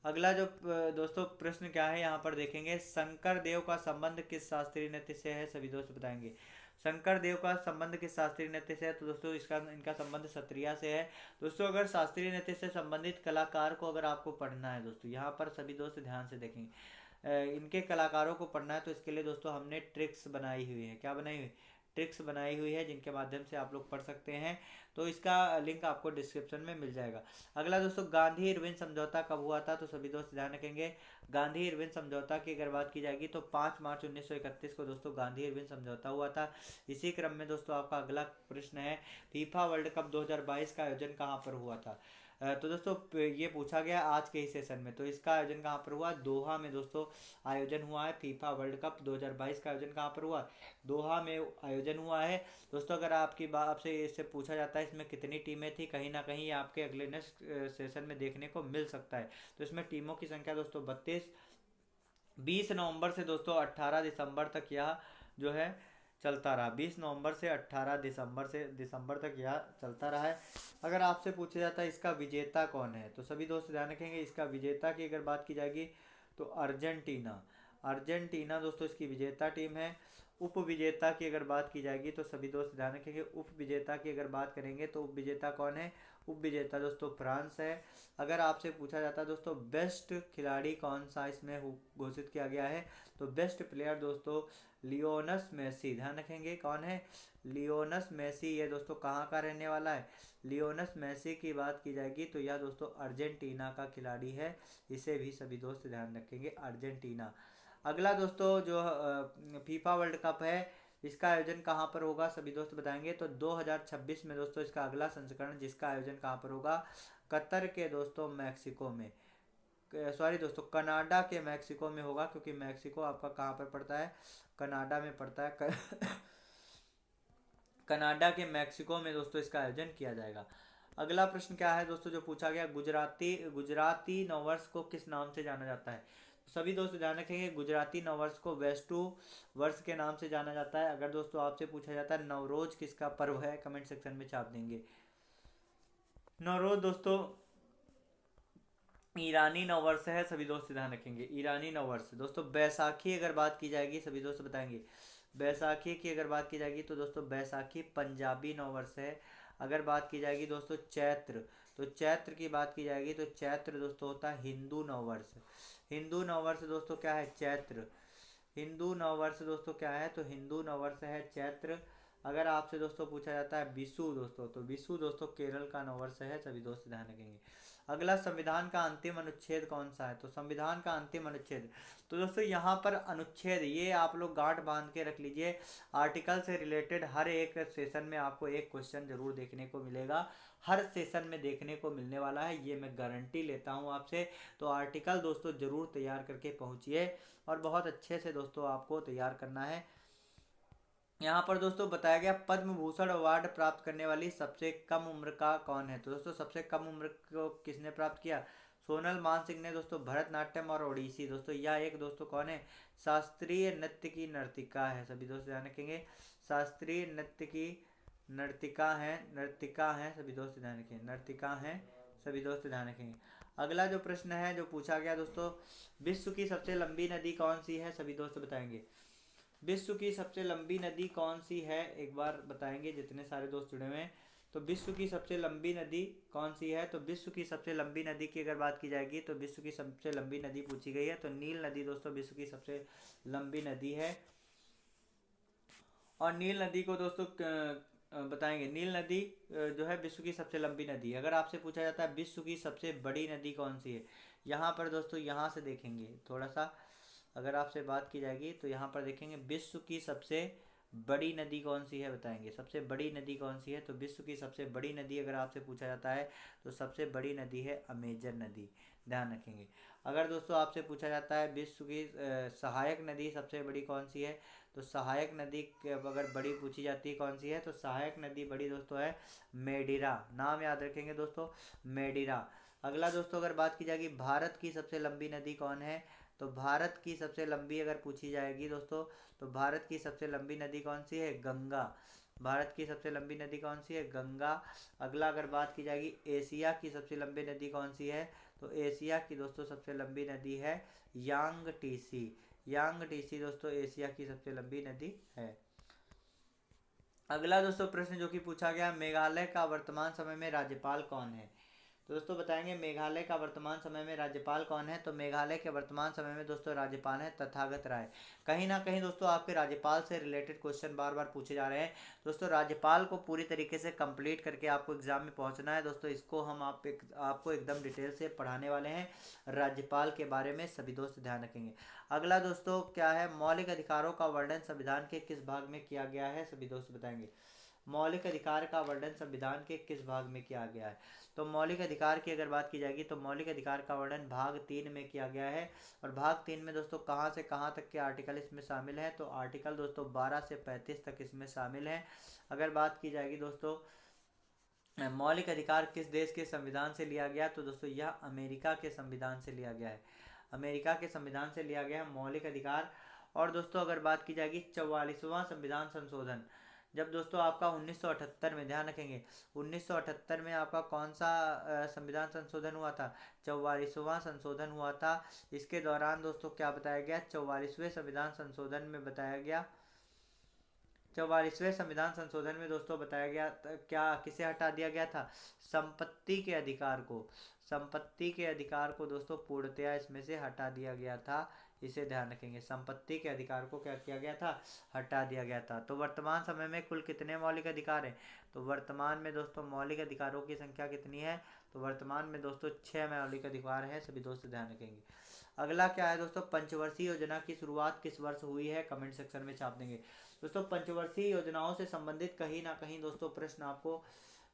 अगला जो दोस्तों प्रश्न क्या है यहाँ पर देखेंगे, शंकर देव का संबंध किस शास्त्रीय नृत्य से है? सभी दोस्त बताएंगे। शंकर देव का संबंध किस शास्त्रीय नृत्य से है? तो दोस्तों इनका संबंध सत्रिया से है। दोस्तों अगर शास्त्रीय नृत्य से संबंधित कलाकार को अगर आपको पढ़ना है दोस्तों, यहाँ पर सभी दोस्त ध्यान से देखेंगे, इनके कलाकारों को पढ़ना है तो इसके लिए दोस्तों हमने ट्रिक्स बनाई हुई है। क्या बनाई हुई? ट्रिक्स बनाई हुई है, जिनके माध्यम से आप लोग पढ़ सकते हैं। तो इसका लिंक आपको डिस्क्रिप्शन में मिल जाएगा। अगला दोस्तों गांधी इरविन समझौता कब हुआ था? तो सभी दोस्त ध्यान रखेंगे, गांधी इरविन समझौता की अगर बात की जाएगी तो 5 मार्च 1931 को दोस्तों गांधी इरविन समझौता हुआ था। इसी क्रम में दोस्तों आपका अगला प्रश्न है, फीफा वर्ल्ड कप 2022 का आयोजन कहाँ पर हुआ था? तो दोस्तों ये पूछा गया आज के ही सेशन में। तो इसका आयोजन कहाँ पर हुआ? दोहा में दोस्तों आयोजन हुआ है। फीफा वर्ल्ड कप 2022 का आयोजन कहाँ पर हुआ? दोहा में आयोजन हुआ है। दोस्तों अगर आपसे इससे पूछा जाता है इसमें कितनी टीमें थी, कहीं ना कहीं आपके अगले नेक्स्ट सेशन में देखने को मिल सकता है। तो इसमें टीमों की संख्या दोस्तों 32। 20 नवंबर से दोस्तों 18 दिसंबर तक यह जो है चलता रहा। 20 नवंबर से 18 दिसंबर तक यह चलता रहा है। अगर आपसे पूछा जाता है इसका विजेता कौन है, तो सभी दोस्त ध्यान रखेंगे, इसका विजेता की अगर बात की जाएगी तो अर्जेंटीना। अर्जेंटीना दोस्तों इसकी विजेता टीम है। उप विजेता की अगर बात की जाएगी तो सभी दोस्त ध्यान रखेंगे, उप विजेता की अगर बात करेंगे तो उप विजेता कौन है? उप विजेता दोस्तों फ्रांस है। अगर आपसे पूछा जाता है दोस्तों बेस्ट खिलाड़ी कौन सा इसमें घोषित किया गया है, तो बेस्ट प्लेयर दोस्तों लियोनस मेसी। ध्यान रखेंगे कौन है? लियोनस मेसी। ये दोस्तों कहाँ का रहने वाला है? लियोनस मेसी की बात की जाएगी तो यह दोस्तों अर्जेंटीना का खिलाड़ी है। इसे भी सभी दोस्त ध्यान रखेंगे, अर्जेंटीना। अगला दोस्तों जो फीफा वर्ल्ड कप है, इसका आयोजन कहाँ पर होगा? सभी दोस्त बताएंगे। तो 2026 में दोस्तों इसका अगला संस्करण, जिसका आयोजन कहाँ पर होगा? कतर के दोस्तों मैक्सिको में, सॉरी दोस्तों कनाडा के मैक्सिको में होगा, क्योंकि मैक्सिको आपका कहाँ पर पड़ता है? कनाडा में पड़ता है। कनाडा के मैक्सिको में दोस्तों इसका आयोजन किया जाएगा। अगला प्रश्न क्या है दोस्तों जो पूछा गया, गुजराती नववर्ष को किस नाम से जाना जाता है? सभी दोस्त ध्यान रखेंगे, गुजराती नववर्ष को वेस्टू वर्ष के नाम से जाना जाता है। अगर दोस्तों आपसे पूछा जाता है नवरोज किसका पर्व है, कमेंट सेक्शन में छाप देंगे। नवरोज दोस्तों ईरानी नववर्ष है, सभी दोस्त ध्यान रखेंगे, ईरानी नववर्ष। दोस्तों बैसाखी अगर बात की जाएगी, सभी दोस्त बताएंगे, बैसाखी की अगर बात की जाएगी तो दोस्तों बैसाखी पंजाबी नववर्ष है। अगर बात की जाएगी दोस्तों चैत्र, तो चैत्र की बात की जाएगी तो चैत्र दोस्तों होता है हिंदू नववर्ष। हिंदू नववर्ष दोस्तों क्या है? चैत्र। हिंदू नववर्ष दोस्तों क्या है? तो हिंदू नववर्ष है चैत्र। अगर आपसे दोस्तों पूछा जाता है विशु दोस्तों, तो विशु दोस्तों केरल का नववर्ष है, सभी दोस्त ध्यान रखेंगे। अगला, संविधान का अंतिम अनुच्छेद कौन सा है? तो संविधान का अंतिम अनुच्छेद, तो दोस्तों यहाँ पर अनुच्छेद ये आप लोग गांठ बांध के रख लीजिए। आर्टिकल से रिलेटेड हर एक सेशन में आपको एक क्वेश्चन जरूर देखने को मिलेगा, हर सेशन में देखने को मिलने वाला है, ये मैं गारंटी लेता हूँ आपसे। तो आर्टिकल दोस्तों जरूर तैयार करके पहुँचिए और बहुत अच्छे से दोस्तों आपको तैयार करना है। यहाँ पर दोस्तों बताया गया पद्म भूषण अवार्ड प्राप्त करने वाली सबसे कम उम्र का कौन है? तो दोस्तों सबसे कम उम्र को किसने प्राप्त किया? सोनल मानसिंह ने दोस्तों। भरतनाट्यम और ओडिसी दोस्तों, यह एक दोस्तों कौन है? शास्त्रीय नृत्य की नर्तिका है, सभी दोस्त ध्यान रखेंगे। शास्त्रीय नृत्य की नर्तिका हैं सभी दोस्त ध्यान रखेंगे, नर्तिका हैं सभी दोस्त ध्यान रखेंगे। अगला जो प्रश्न है जो पूछा गया दोस्तों, विश्व की सबसे लंबी नदी कौन सी है? सभी दोस्त बताएंगे। विश्व की सबसे लंबी नदी कौन सी है, एक बार बताएंगे जितने सारे दोस्त जुड़े हुए हैं। तो विश्व की सबसे लंबी नदी कौन सी है? तो विश्व की सबसे लंबी नदी की अगर बात की जाएगी तो विश्व की सबसे लंबी नदी पूछी गई है, तो नील नदी दोस्तों विश्व की सबसे लंबी नदी है। और नील नदी को दोस्तों बताएंगे, नील नदी जो है विश्व की सबसे लंबी नदी है। अगर आपसे पूछा जाता है विश्व की सबसे बड़ी नदी कौन सी है, यहाँ पर दोस्तों यहाँ से देखेंगे थोड़ा सा, अगर आपसे बात की जाएगी तो यहाँ पर देखेंगे विश्व की सबसे बड़ी नदी कौन सी है, बताएंगे सबसे बड़ी नदी कौन सी है। तो विश्व की सबसे बड़ी नदी अगर आपसे पूछा जाता है तो सबसे बड़ी नदी है अमेजन नदी, ध्यान रखेंगे। अगर दोस्तों आपसे पूछा जाता है विश्व की सहायक नदी सबसे बड़ी कौन सी है, तो सहायक नदी अगर बड़ी पूछी जाती है कौन सी है, तो सहायक नदी बड़ी दोस्तों है मेडिरा, नाम याद रखेंगे दोस्तों, मेडिरा। अगला दोस्तों अगर बात की जाएगी भारत की सबसे लंबी नदी कौन है, तो भारत की सबसे लंबी अगर पूछी जाएगी दोस्तों, तो भारत की सबसे लंबी नदी कौन सी है? गंगा। भारत की सबसे लंबी नदी कौन सी है? गंगा। अगला अगर बात की जाएगी एशिया की सबसे लंबी नदी कौन सी है, तो एशिया की दोस्तों सबसे लंबी नदी है यांग टीसी। यांग टीसी दोस्तों एशिया की सबसे लंबी नदी है। अगला दोस्तों प्रश्न जो कि पूछा गया, मेघालय का वर्तमान समय में राज्यपाल कौन है? तो दोस्तों बताएंगे मेघालय का वर्तमान समय में राज्यपाल कौन है। तो मेघालय के वर्तमान समय में दोस्तों राज्यपाल है तथागत राय। कहीं ना कहीं दोस्तों आपके राज्यपाल से रिलेटेड क्वेश्चन बार बार पूछे जा रहे हैं दोस्तों। राज्यपाल को पूरी तरीके से कंप्लीट करके आपको एग्जाम में पहुंचना है दोस्तों। इसको हम आपको एकदम डिटेल से पढ़ाने वाले हैं, राज्यपाल के बारे में सभी दोस्त ध्यान रखेंगे। अगला दोस्तों क्या है, मौलिक अधिकारों का वर्णन संविधान के किस भाग में किया गया है, सभी दोस्त बताएंगे। मौलिक अधिकार का वर्णन संविधान के किस भाग में किया गया है? तो मौलिक अधिकार की अगर बात की जाएगी तो मौलिक अधिकार का वर्णन भाग 3 में किया गया है। और भाग 3 में दोस्तों कहाँ से कहाँ तक के आर्टिकल इसमें शामिल हैं, तो आर्टिकल दोस्तों 12 से 35 तक इसमें शामिल हैं। अगर बात की जाएगी दोस्तों मौलिक अधिकार किस देश के संविधान से लिया गया, तो दोस्तों यह अमेरिका के संविधान से लिया गया है, अमेरिका के संविधान से लिया गया है मौलिक अधिकार। और दोस्तों अगर बात की जाएगी 44वां संविधान संशोधन, जब दोस्तों आपका 1978 में, ध्यान रखेंगे 1978 में आपका कौन सा संविधान संशोधन हुआ था? 44वां संशोधन हुआ था। इसके दौरान दोस्तों क्या बताया गया? 44वें संविधान संशोधन में बताया गया, 44वें संविधान संशोधन में दोस्तों बताया गया क्या, किसे हटा दिया गया था? संपत्ति के अधिकार को, संपत्ति के अधिकार को दोस्तों पूर्णतया इसमें से हटा दिया गया था। इसे ध्यान रखेंगे, संपत्ति के अधिकार को क्या किया गया था? हटा दिया गया था। तो वर्तमान समय में कुल कितने मौलिक अधिकार हैं? तो वर्तमान में दोस्तों मौलिक अधिकारों की संख्या कितनी है? तो वर्तमान में दोस्तों 6 मौलिक अधिकार हैं, सभी दोस्त ध्यान रखेंगे। अगला क्या है दोस्तों, पंचवर्षीय योजना की शुरुआत किस वर्ष हुई है? कमेंट सेक्शन में छाप देंगे दोस्तों। पंचवर्षीय योजनाओं से संबंधित कहीं ना कहीं दोस्तों प्रश्न आपको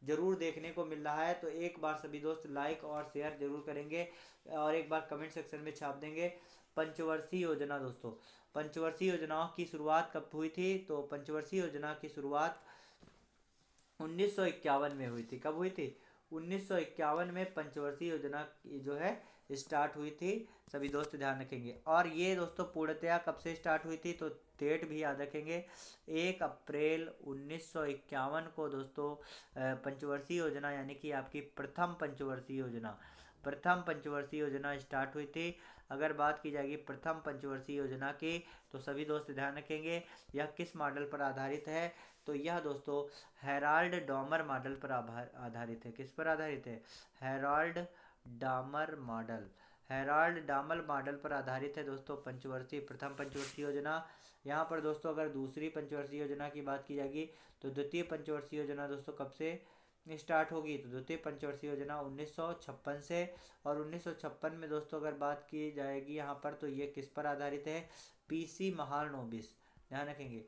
जरूर देखने को मिल रहा है, तो एक बार सभी दोस्त लाइक और शेयर जरूर करेंगे और एक बार कमेंट सेक्शन में छाप देंगे पंचवर्षीय योजना। दोस्तों पंचवर्षीय योजनाओं की शुरुआत कब हुई थी? तो पंचवर्षीय योजना की शुरुआत 1951 में हुई थी। कब हुई थी? 1951 में पंचवर्षीय योजना जो है स्टार्ट हुई थी, सभी दोस्त ध्यान रखेंगे। और ये दोस्तों पूर्णतया कब से स्टार्ट हुई थी, तो डेट भी याद रखेंगे, 1 अप्रैल 1951 को दोस्तों पंचवर्षीय योजना यानी कि आपकी प्रथम पंचवर्षीय योजना, प्रथम पंचवर्षीय योजना स्टार्ट हुई थी। अगर बात की जाएगी प्रथम पंचवर्षीय योजना की, तो सभी दोस्त ध्यान रखेंगे यह किस मॉडल पर आधारित है, तो यह दोस्तों हेराल्ड डॉमर मॉडल पर आधारित है। किस पर आधारित है? हेराल्ड डामर मॉडल, हेराल्ड डामर मॉडल पर आधारित है दोस्तों पंचवर्षीय, प्रथम पंचवर्षीय योजना। यहाँ पर दोस्तों अगर दूसरी पंचवर्षीय योजना की बात की जाएगी तो द्वितीय पंचवर्षीय योजना दोस्तों कब से स्टार्ट होगी तो द्वितीय पंचवर्षीय योजना 1956 से। और 1956 में दोस्तों अगर बात की जाएगी यहाँ पर तो ये किस पर आधारित है, पीसी महालनोबिस, ध्यान रखेंगे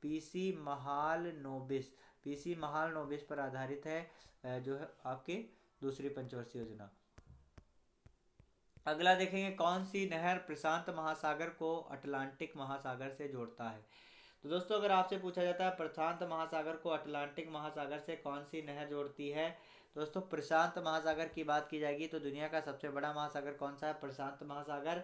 पीसी महालनोबिस, पीसी महालनोबिस पर आधारित है जो है आपकी दूसरी पंचवर्षीय योजना। अगला देखेंगे कौन सी नहर प्रशांत महासागर को अटलांटिक महासागर से जोड़ता है। तो दोस्तों अगर आपसे पूछा जाता है प्रशांत महासागर को अटलांटिक महासागर से कौन सी नहर जोड़ती है, दोस्तों प्रशांत महासागर की बात की जाएगी तो दुनिया का सबसे बड़ा महासागर कौन सा है, प्रशांत महासागर।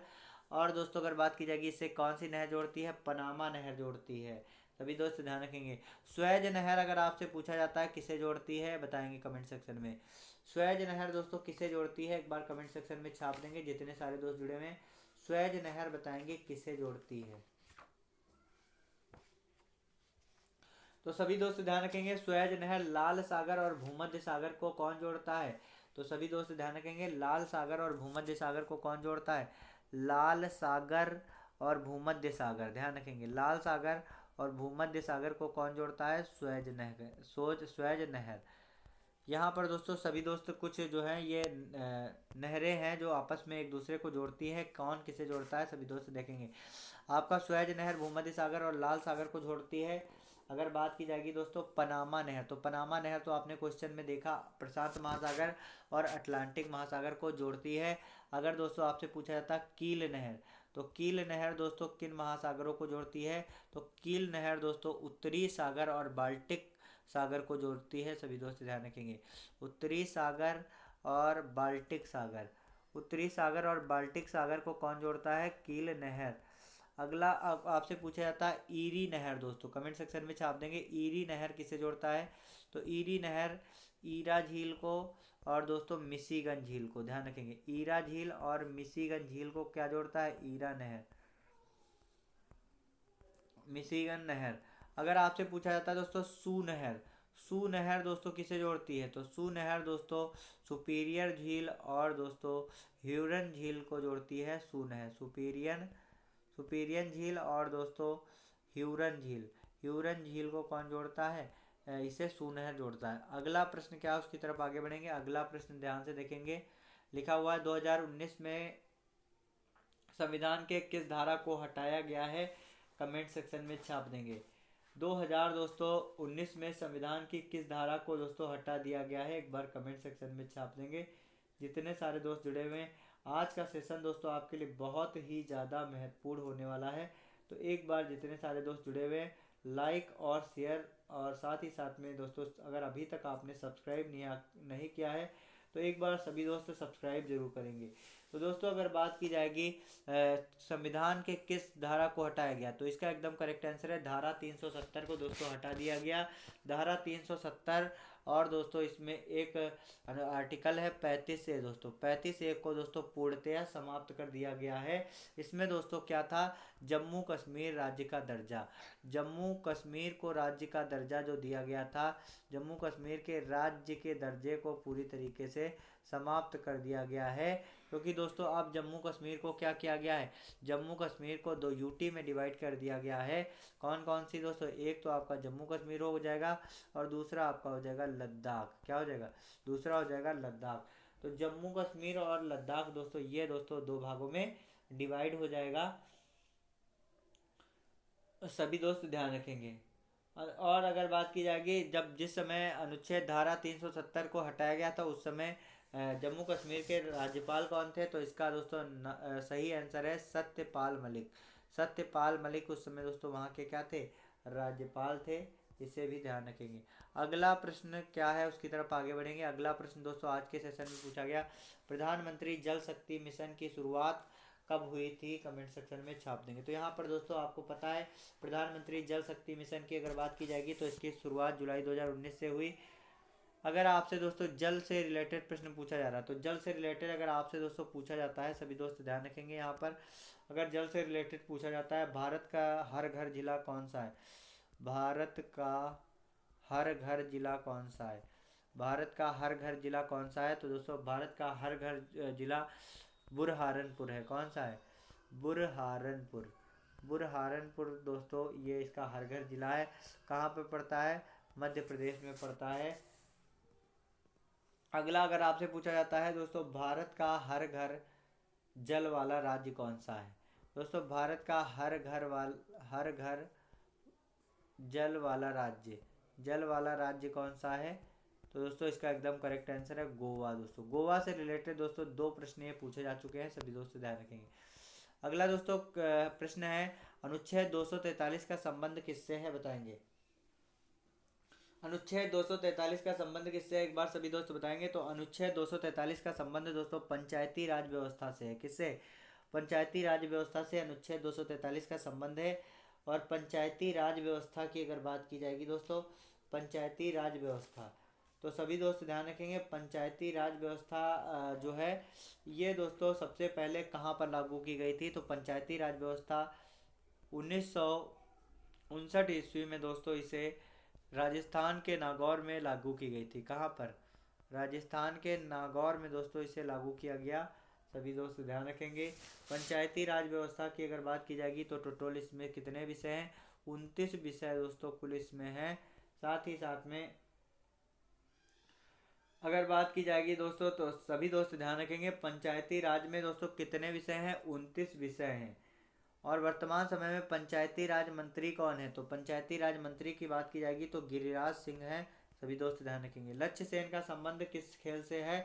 और दोस्तों अगर बात की जाएगी इससे कौन सी नहर जोड़ती है, पनामा नहर जोड़ती है। सभी दोस्त ध्यान रखेंगे। स्वेज नहर अगर आपसे पूछा जाता है किसे जोड़ती है, बताएंगे कमेंट सेक्शन में। स्वेज नहर दोस्तों किसे जोड़ती है, एक बार कमेंट सेक्शन में छाप देंगे जितने सारे दोस्त जुड़े हुए हैं। स्वेज नहर बताएंगे किसे जोड़ती है। तो सभी दोस्त ध्यान रखेंगे स्वेज नहर लाल सागर और भूमध्य सागर को कौन जोड़ता है। तो सभी दोस्त ध्यान रखेंगे लाल सागर और भूमध्य सागर को कौन जोड़ता है, लाल सागर और भूमध्य सागर, ध्यान रखेंगे लाल सागर और भूमध्य सागर को कौन जोड़ता है, स्वेज नहर, स्वेज नहर। यहाँ पर दोस्तों सभी दोस्त कुछ जो है ये नहरें हैं जो आपस में एक दूसरे को जोड़ती है, कौन किसे जोड़ता है सभी दोस्त देखेंगे। आपका स्वेज नहर भूमध्य सागर और लाल सागर को जोड़ती है। अगर बात की जाएगी दोस्तों पनामा नहर, तो पनामा नहर तो आपने क्वेश्चन में देखा प्रशांत महासागर और अटलांटिक महासागर को जोड़ती है। अगर दोस्तों आपसे पूछा जाता है कील नहर, तो कील नहर दोस्तों किन महासागरों को जोड़ती है, तो कील नहर दोस्तों उत्तरी सागर और बाल्टिक सागर को जोड़ती है। सभी दोस्त ध्यान रखेंगे उत्तरी सागर और बाल्टिक सागर, उत्तरी सागर और बाल्टिक सागर को कौन जोड़ता है, कील नहर। अगला अब आपसे पूछा जाता है ईरी नहर, दोस्तों कमेंट सेक्शन में छाप देंगे ईरी नहर किसे जोड़ता है। तो ईरी नहर ईरा झील को और दोस्तों मिशिगन झील को, ध्यान रखेंगे ईरा झील और मिशिगन झील को क्या जोड़ता है, ईरा नहर, मिशिगन नहर। अगर आपसे पूछा जाता है दोस्तों सू नहर, सू नहर दोस्तों किसे जोड़ती है, तो सू नहर दोस्तों सुपीरियर झील और दोस्तों ह्यूरन झील को जोड़ती है। सू नहर सुपीरियन झील और दोस्तों ह्यूरन झील, ह्यूरन झील को कौन जोड़ता है, इसे सू नहर जोड़ता है। अगला प्रश्न क्या है उसकी तरफ आगे बढ़ेंगे। अगला प्रश्न ध्यान से देखेंगे, लिखा हुआ है 2019 में संविधान के किस धारा को हटाया गया है, कमेंट सेक्शन में छाप देंगे। 2000 दोस्तों 19 में संविधान की किस धारा को दोस्तों हटा दिया गया है, एक बार कमेंट सेक्शन में छाप देंगे जितने सारे दोस्त जुड़े हुए हैं। आज का सेशन दोस्तों आपके लिए बहुत ही ज़्यादा महत्वपूर्ण होने वाला है, तो एक बार जितने सारे दोस्त जुड़े हुए हैं लाइक और शेयर, और साथ ही साथ में दोस्तों अगर अभी तक आपने सब्सक्राइब नहीं किया है तो एक बार सभी दोस्त सब्सक्राइब जरूर करेंगे। तो दोस्तों अगर बात की जाएगी संविधान के किस धारा को हटाया गया, तो इसका एकदम करेक्ट आंसर है धारा 370 को दोस्तों हटा दिया गया। धारा 370 और दोस्तों इसमें एक आर्टिकल है 35 से दोस्तों 35(1) को दोस्तों पूर्णतया समाप्त कर दिया गया है। इसमें दोस्तों क्या था, जम्मू कश्मीर राज्य का दर्जा, जम्मू कश्मीर को राज्य का दर्जा जो दिया गया था, जम्मू कश्मीर के राज्य के दर्जे को पूरी तरीके से समाप्त कर दिया गया है। क्योंकि दोस्तों अब जम्मू कश्मीर को क्या किया गया है, जम्मू कश्मीर को 2 यूटी में डिवाइड कर दिया गया है। कौन कौन सी दोस्तों, एक तो आपका जम्मू कश्मीर हो जाएगा और दूसरा आपका हो जाएगा लद्दाख, क्या हो जाएगा, दूसरा हो जाएगा लद्दाख। तो जम्मू कश्मीर और लद्दाख दोस्तों ये दोस्तों 2 भागों में डिवाइड हो जाएगा, सभी दोस्त ध्यान रखेंगे। और अगर बात की जाएगी जब जिस समय अनुच्छेद धारा 370 को हटाया गया था उस समय जम्मू कश्मीर के राज्यपाल कौन थे, तो इसका दोस्तों सही आंसर है सत्यपाल मलिक। सत्यपाल मलिक उस समय दोस्तों वहाँ के क्या थे, राज्यपाल थे, इसे भी ध्यान रखेंगे। अगला प्रश्न क्या है उसकी तरफ आगे बढ़ेंगे। अगला प्रश्न दोस्तों आज के सेशन में पूछा गया, प्रधानमंत्री जल शक्ति मिशन की शुरुआत कब हुई थी, कमेंट सेक्शन में छाप देंगे। तो यहाँ पर दोस्तों आपको पता है प्रधानमंत्री जल शक्ति मिशन की अगर बात की जाएगी तो इसकी शुरुआत जुलाई 2019 से हुई। अगर आपसे दोस्तों जल से रिलेटेड प्रश्न पूछा जा रहा है, तो जल से रिलेटेड अगर आपसे दोस्तों पूछा जाता है, सभी दोस्त ध्यान रखेंगे यहाँ पर, अगर जल से रिलेटेड पूछा जाता है भारत का हर घर जिला कौन सा है, भारत का हर घर जिला कौन सा है, भारत का हर घर जिला कौन सा है, तो दोस्तों भारत का हर घर जिला बुरहानपुर है। कौन सा है, बुरहानपुर, बुरहानपुर दोस्तों ये इसका हर घर जिला है। कहाँ पे पड़ता है, मध्य प्रदेश में पड़ता है। अगला अगर आपसे पूछा जाता है दोस्तों, भारत का हर घर जल वाला राज्य कौन सा है? दोस्तों भारत का हर घर जल वाला राज्य, जल वाला राज्य कौन सा है? तो दोस्तों इसका एकदम करेक्ट आंसर है गोवा। दोस्तों गोवा से रिलेटेड दोस्तों दो प्रश्न ये पूछे जा चुके हैं, सभी दोस्तों ध्यान रखेंगे। अगला दोस्तों प्रश्न है, अनुच्छेद 243 का संबंध किससे है, बताएंगे? अनुच्छेद 243 का संबंध किससे है, एक बार सभी दोस्त बताएंगे। तो अनुच्छेद 243 का संबंध दोस्तों पंचायती राज व्यवस्था से है। किससे? पंचायती राज व्यवस्था से अनुच्छेद 243 का संबंध है। और पंचायती राज व्यवस्था की अगर बात की जाएगी दोस्तों, पंचायती राज व्यवस्था, तो सभी दोस्त ध्यान रखेंगे, पंचायती राज व्यवस्था जो है ये दोस्तों सबसे पहले कहाँ पर लागू की गई थी? तो पंचायती राज व्यवस्था 1959 ईस्वी में दोस्तों इसे राजस्थान के नागौर में लागू की गई थी। कहाँ पर? राजस्थान के नागौर में दोस्तों इसे लागू किया गया। सभी दोस्त ध्यान रखेंगे। पंचायती राज व्यवस्था की अगर बात की जाएगी तो टोटल इसमें कितने विषय हैं? 29 विषय दोस्तों कुल इसमें हैं। साथ ही साथ में अगर बात की जाएगी दोस्तों, तो सभी दोस्त ध्यान रखेंगे, पंचायती राज में दोस्तों कितने विषय हैं? 29 विषय हैं। और वर्तमान समय में पंचायती राज मंत्री कौन है? तो पंचायती राज मंत्री की बात की जाएगी तो गिरिराज सिंह है। सभी दोस्त ध्यान रखेंगे। लक्ष्य सेन का संबंध किस खेल से है?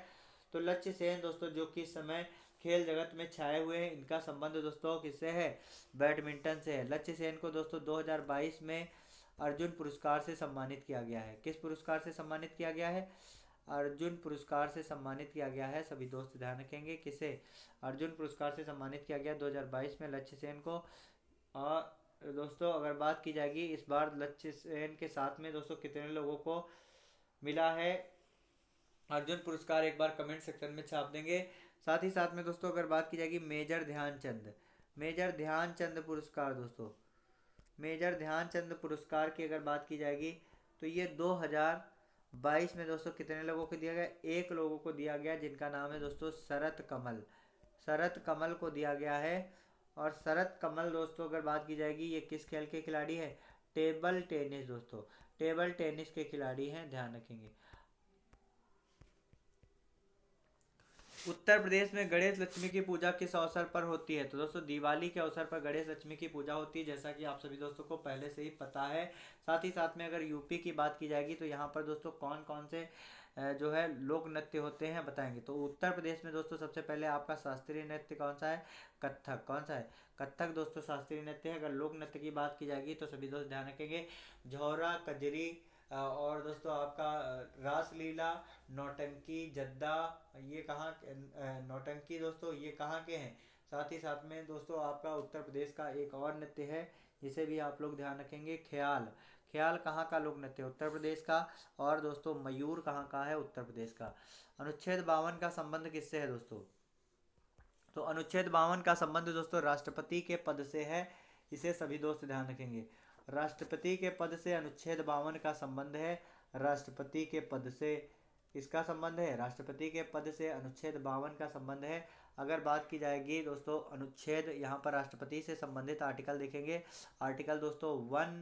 तो लक्ष्य सेन दोस्तों जो कि इस समय खेल जगत में छाए हुए हैं, इनका संबंध दोस्तों किससे है? बैडमिंटन से है। लक्ष्य सेन को दोस्तों 2022 में अर्जुन पुरस्कार से सम्मानित किया गया है। किस पुरस्कार से सम्मानित किया गया है? अर्जुन पुरस्कार से सम्मानित किया गया है। सभी दोस्त ध्यान रखेंगे, किसे? अर्जुन पुरस्कार से सम्मानित किया गया 2022 में लक्ष्य सेन को। और दोस्तों अगर बात की जाएगी इस बार लक्ष्य सेन के साथ में दोस्तों कितने लोगों को मिला है अर्जुन पुरस्कार, एक बार कमेंट सेक्शन में छाप देंगे। साथ ही साथ में दोस्तों अगर बात की जाएगी मेजर ध्यानचंद, मेजर ध्यानचंद पुरस्कार दोस्तों, मेजर ध्यानचंद पुरस्कार की अगर बात की जाएगी तो ये 2022 में दोस्तों कितने लोगों को दिया गया? एक लोगों को दिया गया, जिनका नाम है दोस्तों शरत कमल। शरत कमल को दिया गया है। और शरत कमल दोस्तों अगर बात की जाएगी ये किस खेल के खिलाड़ी है? टेबल टेनिस दोस्तों, टेबल टेनिस के खिलाड़ी हैं, ध्यान रखेंगे। उत्तर प्रदेश में गणेश लक्ष्मी की पूजा किस अवसर पर होती है? तो दोस्तों दिवाली के अवसर पर गणेश लक्ष्मी की पूजा होती है, जैसा कि आप सभी दोस्तों को पहले से ही पता है। साथ ही साथ में अगर यूपी की बात की जाएगी तो यहाँ पर दोस्तों कौन कौन से जो है लोक नृत्य होते हैं, बताएंगे। तो उत्तर प्रदेश में दोस्तों सबसे पहले आपका शास्त्रीय नृत्य कौन सा है? कत्थक। कौन सा है? कत्थक दोस्तों शास्त्रीय नृत्य है। अगर लोक नृत्य की बात की जाएगी तो सभी दोस्त ध्यान रखेंगे, झौरा, कजरी और दोस्तों आपका रासलीला, नौटंकी, जद्दा, ये कहाँ नौटंकी दोस्तों ये कहाँ के हैं? साथ ही साथ में दोस्तों आपका उत्तर प्रदेश का एक और नृत्य है जिसे भी आप लोग ध्यान रखेंगे, ख्याल। ख्याल कहाँ का लोक नृत्य? उत्तर प्रदेश का। और दोस्तों मयूर कहाँ का है? उत्तर प्रदेश का। अनुच्छेद 52 का संबंध किससे है दोस्तों? तो अनुच्छेद 52 का संबंध दोस्तों राष्ट्रपति के पद से है। इसे सभी दोस्त ध्यान रखेंगे, राष्ट्रपति के पद से अनुच्छेद 52 का संबंध है। राष्ट्रपति के पद से इसका संबंध है, राष्ट्रपति के पद से अनुच्छेद 52 का संबंध है। अगर बात की जाएगी दोस्तों अनुच्छेद, यहाँ पर राष्ट्रपति से संबंधित आर्टिकल देखेंगे, आर्टिकल दोस्तों 1,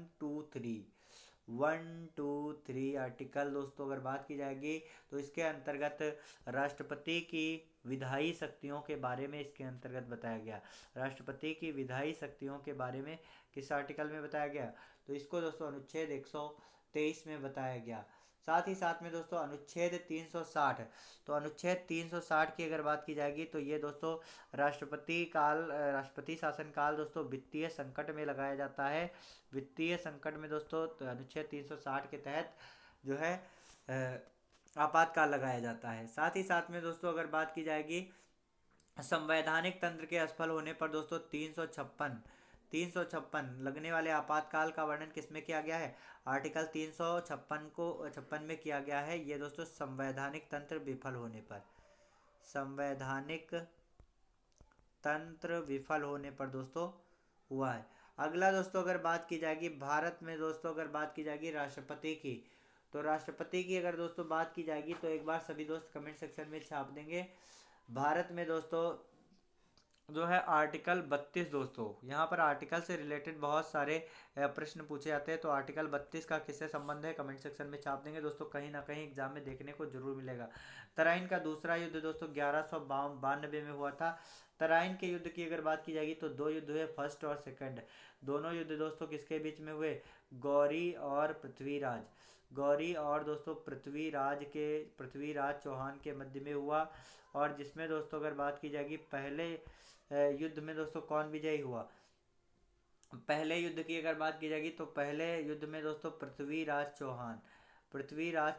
2, 3 आर्टिकल दोस्तों अगर बात की जाएगी तो इसके अंतर्गत राष्ट्रपति की विधायी शक्तियों के बारे में इसके अंतर्गत बताया गया। राष्ट्रपति की विधायी शक्तियों के बारे में किस आर्टिकल में बताया गया? तो इसको दोस्तों अनुच्छेद 123 में बताया गया। साथ ही साथ में दोस्तों अनुच्छेद 360, तो अनुच्छेद 360 की अगर बात की जाएगी तो ये दोस्तों राष्ट्रपति शासन काल दोस्तों वित्तीय संकट में लगाया जाता है। वित्तीय संकट में दोस्तों तो अनुच्छेद 360 के तहत जो है आपातकाल लगाया जाता है। साथ ही साथ में दोस्तों अगर बात की जाएगी संवैधानिक तंत्र के असफल होने पर दोस्तों 356 लगने वाले आपातकाल का वर्णन किसमें किया गया है? आर्टिकल 356 में किया गया है। ये दोस्तों संवैधानिक तंत्र विफल होने पर, संवैधानिक तंत्र विफल होने पर दोस्तों हुआ है। अगला दोस्तों अगर बात की जाएगी भारत में दोस्तों अगर बात की जाएगी राष्ट्रपति की, तो राष्ट्रपति की अगर दोस्तों बात की जाएगी तो एक बार सभी दोस्त कमेंट सेक्शन में छाप देंगे। भारत में दोस्तों जो है आर्टिकल 32 दोस्तों, यहाँ पर आर्टिकल से रिलेटेड बहुत सारे प्रश्न पूछे जाते हैं। तो आर्टिकल 32 का किससे संबंध है कमेंट सेक्शन में छाप देंगे दोस्तों, कहीं ना कहीं एग्जाम में देखने को जरूर मिलेगा। तराइन का दूसरा युद्ध दोस्तों 1192 में हुआ था। तराइन के युद्ध की अगर बात की जाएगी तो दो युद्ध हुए, फर्स्ट और सेकंड। दोनों युद्ध दोस्तों किसके बीच में हुए, गौरी और पृथ्वीराज, गौरी और दोस्तों पृथ्वीराज चौहान के मध्य में हुआ। और जिसमें दोस्तों अगर बात की जाएगी पहले युद्ध में दोस्तों कौन विजयी हुआ, पहले युद्ध की अगर बात की जाएगी तो पहले युद्ध में दोस्तों पृथ्वीराज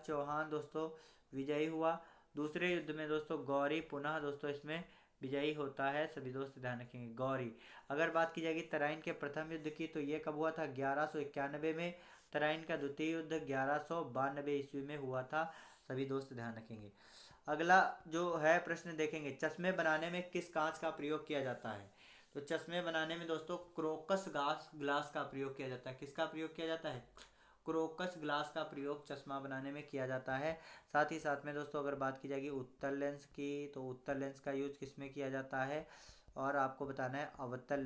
चौहान दोस्तों विजयी हुआ। दूसरे युद्ध में दोस्तों गौरी पुनः दोस्तों इसमें विजयी होता है, सभी दोस्त ध्यान रखेंगे गौरी। अगर बात की जाएगी तराइन के प्रथम युद्ध की तो ये कब हुआ था, 1191 में। तराइन का द्वितीय युद्ध 1192 ईस्वी में हुआ था, सभी दोस्त ध्यान रखेंगे। अगला जो है प्रश्न देखेंगे, चश्मे बनाने में किस कांच का प्रयोग किया जाता है। तो चश्मे बनाने में दोस्तों क्रोकस ग्लास का प्रयोग किया जाता है। किसका प्रयोग किया जाता है, क्रोकस ग्लास का प्रयोग चश्मा बनाने में किया जाता है। साथ ही साथ में दोस्तों अगर बात की जाएगी उत्तल लेंस की तो उत्तल लेंस का यूज किस में किया जाता है, और आपको बताना है अवतल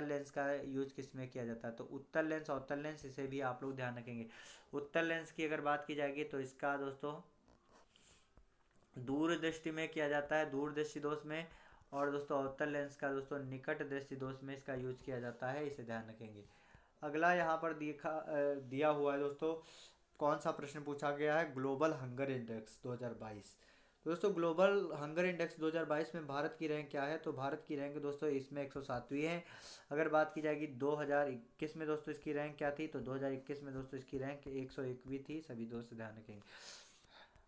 लेंस का यूज किस में किया जाता है। तो उत्तल लेंस अवतल लेंस इसे भी आप लोग ध्यान रखेंगे। उत्तल लेंस की अगर बात की जाएगी तो इसका दोस्तों दूर दृष्टि में किया जाता है, दूर दृष्टि दोष में। और दोस्तों अवतल लेंस का दोस्तों निकट दृष्टि दोष में इसका यूज किया जाता है, इसे ध्यान रखेंगे। अगला यहाँ पर दिया हुआ है दोस्तों, कौन सा प्रश्न पूछा गया है, ग्लोबल हंगर इंडेक्स 2022। दोस्तों ग्लोबल हंगर इंडेक्स 2022 में भारत की रैंक क्या है, तो भारत की रैंक दोस्तों इसमें 107वीं है। अगर बात की जाएगी 2021 में दोस्तों इसकी रैंक क्या थी, तो 2021 में दोस्तों इसकी रैंक 101वीं थी, सभी दोस्त ध्यान रखेंगे।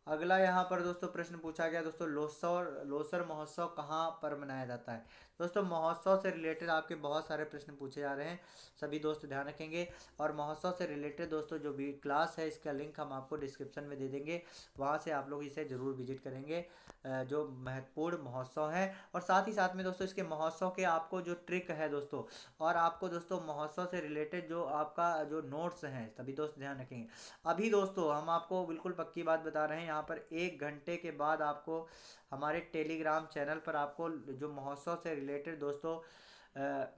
अगला यहाँ पर दोस्तों प्रश्न पूछा गया दोस्तों, लोसर महोत्सव कहाँ पर मनाया जाता है। दोस्तों महोत्सव से रिलेटेड आपके बहुत सारे प्रश्न पूछे जा रहे हैं, सभी दोस्त ध्यान रखेंगे। और महोत्सव से रिलेटेड दोस्तों जो भी क्लास है इसका लिंक हम आपको डिस्क्रिप्शन में दे देंगे, वहाँ से आप लोग इसे ज़रूर विजिट करेंगे, जो महत्वपूर्ण महोत्सव है। और साथ ही साथ में दोस्तों इसके महोत्सव के आपको जो ट्रिक है दोस्तों, और आपको दोस्तों महोत्सव से रिलेटेड जो आपका जो नोट्स हैं सभी दोस्त ध्यान रखेंगे। अभी दोस्तों हम आपको बिल्कुल पक्की बात बता रहे हैं, यहाँ पर 1 घंटे के बाद आपको हमारे टेलीग्राम चैनल पर आपको जो महोत्सव से रिलेटेड दोस्तों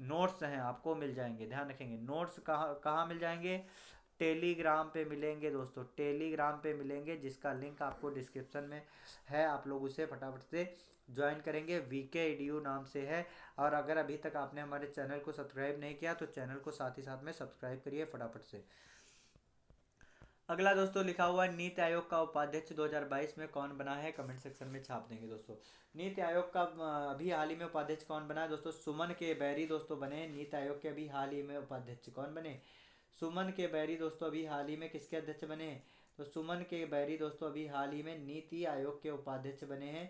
नोट्स हैं आपको मिल जाएंगे, ध्यान रखेंगे। नोट्स कहाँ कहाँ मिल जाएंगे, टेलीग्राम पे मिलेंगे दोस्तों, टेलीग्राम पे मिलेंगे, जिसका लिंक आपको डिस्क्रिप्शन में है, आप लोग उसे फटाफट से ज्वाइन करेंगे, VK नाम से है। और अगर अभी तक आपने हमारे चैनल को सब्सक्राइब नहीं किया तो चैनल को साथ ही साथ में सब्सक्राइब करिए फटाफट से। अगला दोस्तों लिखा हुआ है, नीति आयोग का उपाध्यक्ष 2022 में कौन बना है, कमेंट सेक्शन में छाप देंगे दोस्तों। नीति आयोग का अभी हाल ही में उपाध्यक्ष कौन बना है दोस्तों, सुमन के बैरी दोस्तों बने। नीति आयोग के अभी हाल ही में उपाध्यक्ष कौन बने, सुमन के बैरी दोस्तों अभी हाल ही में किसके अध्यक्ष बने हैं, तो सुमन के बैरी दोस्तों अभी हाल ही में नीति आयोग के उपाध्यक्ष बने हैं,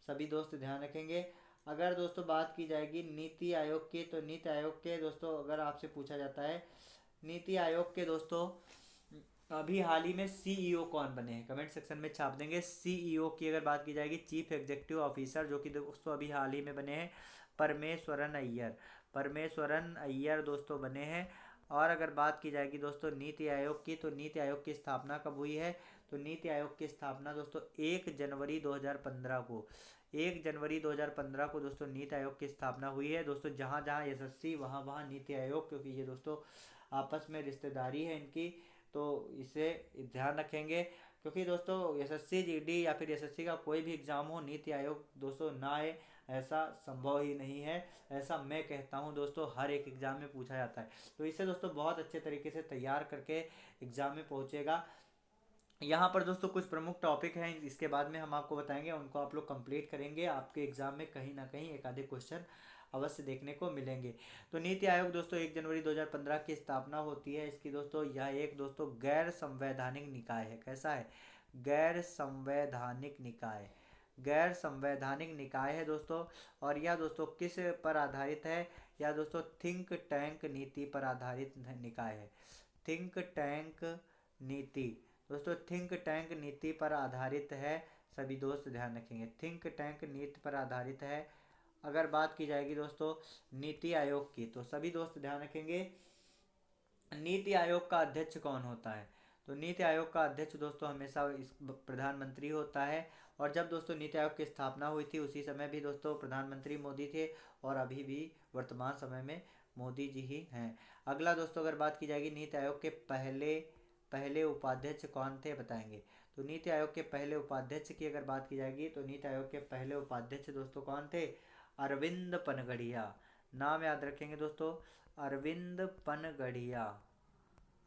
सभी दोस्त ध्यान रखेंगे। अगर दोस्तों बात की जाएगी नीति आयोग की, तो नीति आयोग के दोस्तों अगर आपसे पूछा जाता है नीति आयोग के दोस्तों अभी हाल ही में CEO कौन बने हैं, कमेंट सेक्शन में छाप देंगे। CEO की अगर बात की जाएगी चीफ एग्जीक्यूटिव ऑफिसर, जो कि दोस्तों अभी हाल ही में बने हैं परमेश्वरन अय्यर दोस्तों बने हैं। और अगर बात की जाएगी दोस्तों नीति आयोग की, तो नीति आयोग की स्थापना कब हुई है, तो नीति आयोग की स्थापना दोस्तों 1 जनवरी 2015 को, 1 जनवरी 2015 को दोस्तों नीति आयोग की स्थापना हुई है दोस्तों। जहाँ जहाँ यशस्वी वहाँ वहाँ नीति आयोग, क्योंकि ये दोस्तों आपस में रिश्तेदारी है इनकी, तो इसे ध्यान रखेंगे। क्योंकि दोस्तों SSC GD या फिर SSC का कोई भी एग्ज़ाम हो, नीति आयोग दोस्तों ना आए ऐसा संभव ही नहीं है, ऐसा मैं कहता हूँ दोस्तों, हर एक एग्ज़ाम में पूछा जाता है। तो इसे दोस्तों बहुत अच्छे तरीके से तैयार करके एग्ज़ाम में पहुँचेगा। यहाँ पर दोस्तों कुछ प्रमुख टॉपिक हैं, इसके बाद में हम आपको बताएंगे, उनको आप लोग कंप्लीट करेंगे, आपके एग्जाम में कहीं ना कहीं एक आधे क्वेश्चन अवश्य देखने को मिलेंगे। तो नीति आयोग दोस्तों 1 जनवरी 2015 की स्थापना होती है इसकी दोस्तों। यह एक दोस्तों गैर संवैधानिक निकाय है, कैसा है, गैर संवैधानिक निकाय, गैर संवैधानिक निकाय है दोस्तों। और यह दोस्तों किस पर आधारित है, यह दोस्तों थिंक टैंक नीति पर आधारित निकाय है, थिंक टैंक नीति दोस्तों, थिंक टैंक नीति पर आधारित है, सभी दोस्त ध्यान रखेंगे, थिंक टैंक नीति पर आधारित है। अगर बात की जाएगी दोस्तों नीति आयोग की, तो सभी दोस्त ध्यान रखेंगे नीति आयोग का अध्यक्ष कौन होता है, तो नीति आयोग का अध्यक्ष दोस्तों हमेशा इस प्रधानमंत्री होता है। और जब दोस्तों नीति आयोग की स्थापना हुई थी उसी समय भी दोस्तों प्रधानमंत्री मोदी थे, और अभी भी वर्तमान समय में मोदी जी ही हैं। अगला दोस्तों अगर बात की जाएगी नीति आयोग के पहले पहले उपाध्यक्ष कौन थे बताएंगे। तो नीति आयोग के पहले उपाध्यक्ष की अगर बात की जाएगी तो नीति आयोग के पहले उपाध्यक्ष दोस्तों कौन थे? अरविंद पनगड़िया। नाम याद रखेंगे दोस्तों, अरविंद पनगड़िया।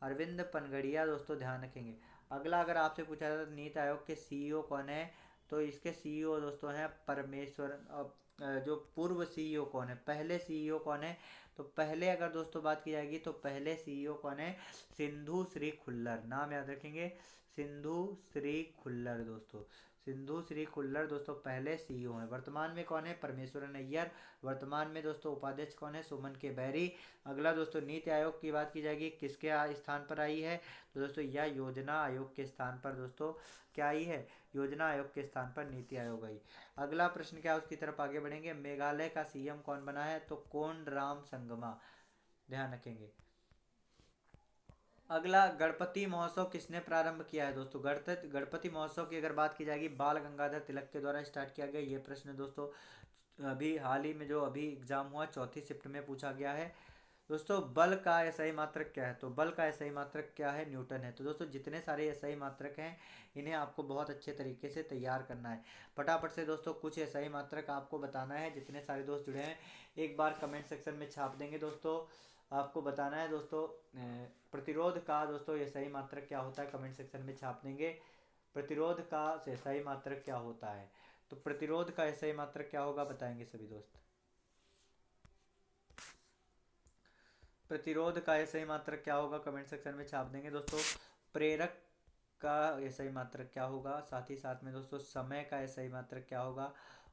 अरविंद पनगड़िया दोस्तों ध्यान रखेंगे। अगला अगर आपसे पूछा जाए तो नीति आयोग के सीईओ कौन है, तो इसके सीईओ दोस्तों हैं परमेश्वर। जो पूर्व सीईओ कौन है, पहले सीईओ कौन है? तो पहले अगर दोस्तों बात की जाएगी तो पहले सीईओ कौन है? सिंधु श्री खुल्लर। नाम याद रखेंगे, सिंधु श्री खुल्लर दोस्तों। सिंधु श्री खुल्लर दोस्तों पहले सीईओ हैं। वर्तमान में कौन है? परमेश्वरन अय्यर। वर्तमान में दोस्तों उपाध्यक्ष कौन है? सुमन के बैरी। अगला दोस्तों नीति आयोग की बात की जाएगी किसके स्थान पर आई है, तो दोस्तों यह योजना आयोग के स्थान पर दोस्तों क्या आई है? योजना आयोग के स्थान पर नीति आयोग आई। अगला प्रश्न क्या, उसकी तरफ आगे बढ़ेंगे। मेघालय का सीएम कौन बना है? तो कोनराम संगमा। ध्यान रखेंगे। अगला गणपति महोत्सव किसने प्रारंभ किया है दोस्तों? गणपति महोत्सव की अगर बात की जाएगी बाल गंगाधर तिलक के द्वारा स्टार्ट किया गया। ये प्रश्न दोस्तों अभी हाल ही में जो अभी एग्जाम हुआ 4थी शिफ्ट में पूछा गया है। दोस्तों बल का एसआई मात्रक क्या है? तो बल का एसआई मात्रक क्या है? न्यूटन है। तो दोस्तों जितने सारे एसआई मात्रक हैं इन्हें आपको बहुत अच्छे तरीके से तैयार करना है। फटाफट से दोस्तों कुछ एसआई मात्रक आपको बताना है। जितने सारे दोस्त जुड़े हैं एक बार कमेंट सेक्शन में छाप देंगे दोस्तों। आपको बताना है दोस्तों प्रतिरोध का दोस्तों एसआई मात्रक क्या होता है, कमेंट सेक्शन में छाप देंगे। प्रतिरोध का एसआई मात्रक क्या होता है? तो प्रतिरोध का एसआई मात्रक क्या होगा बताएंगे सभी दोस्त। प्रतिरोध का एसआई मात्रक क्या होगा, कमेंट सेक्शन में छाप देंगे दोस्तों। प्रेरक का एसआई मात्रक क्या होगा, साथ ही साथ में दोस्तों समय का एसआई मात्रक क्या होगा,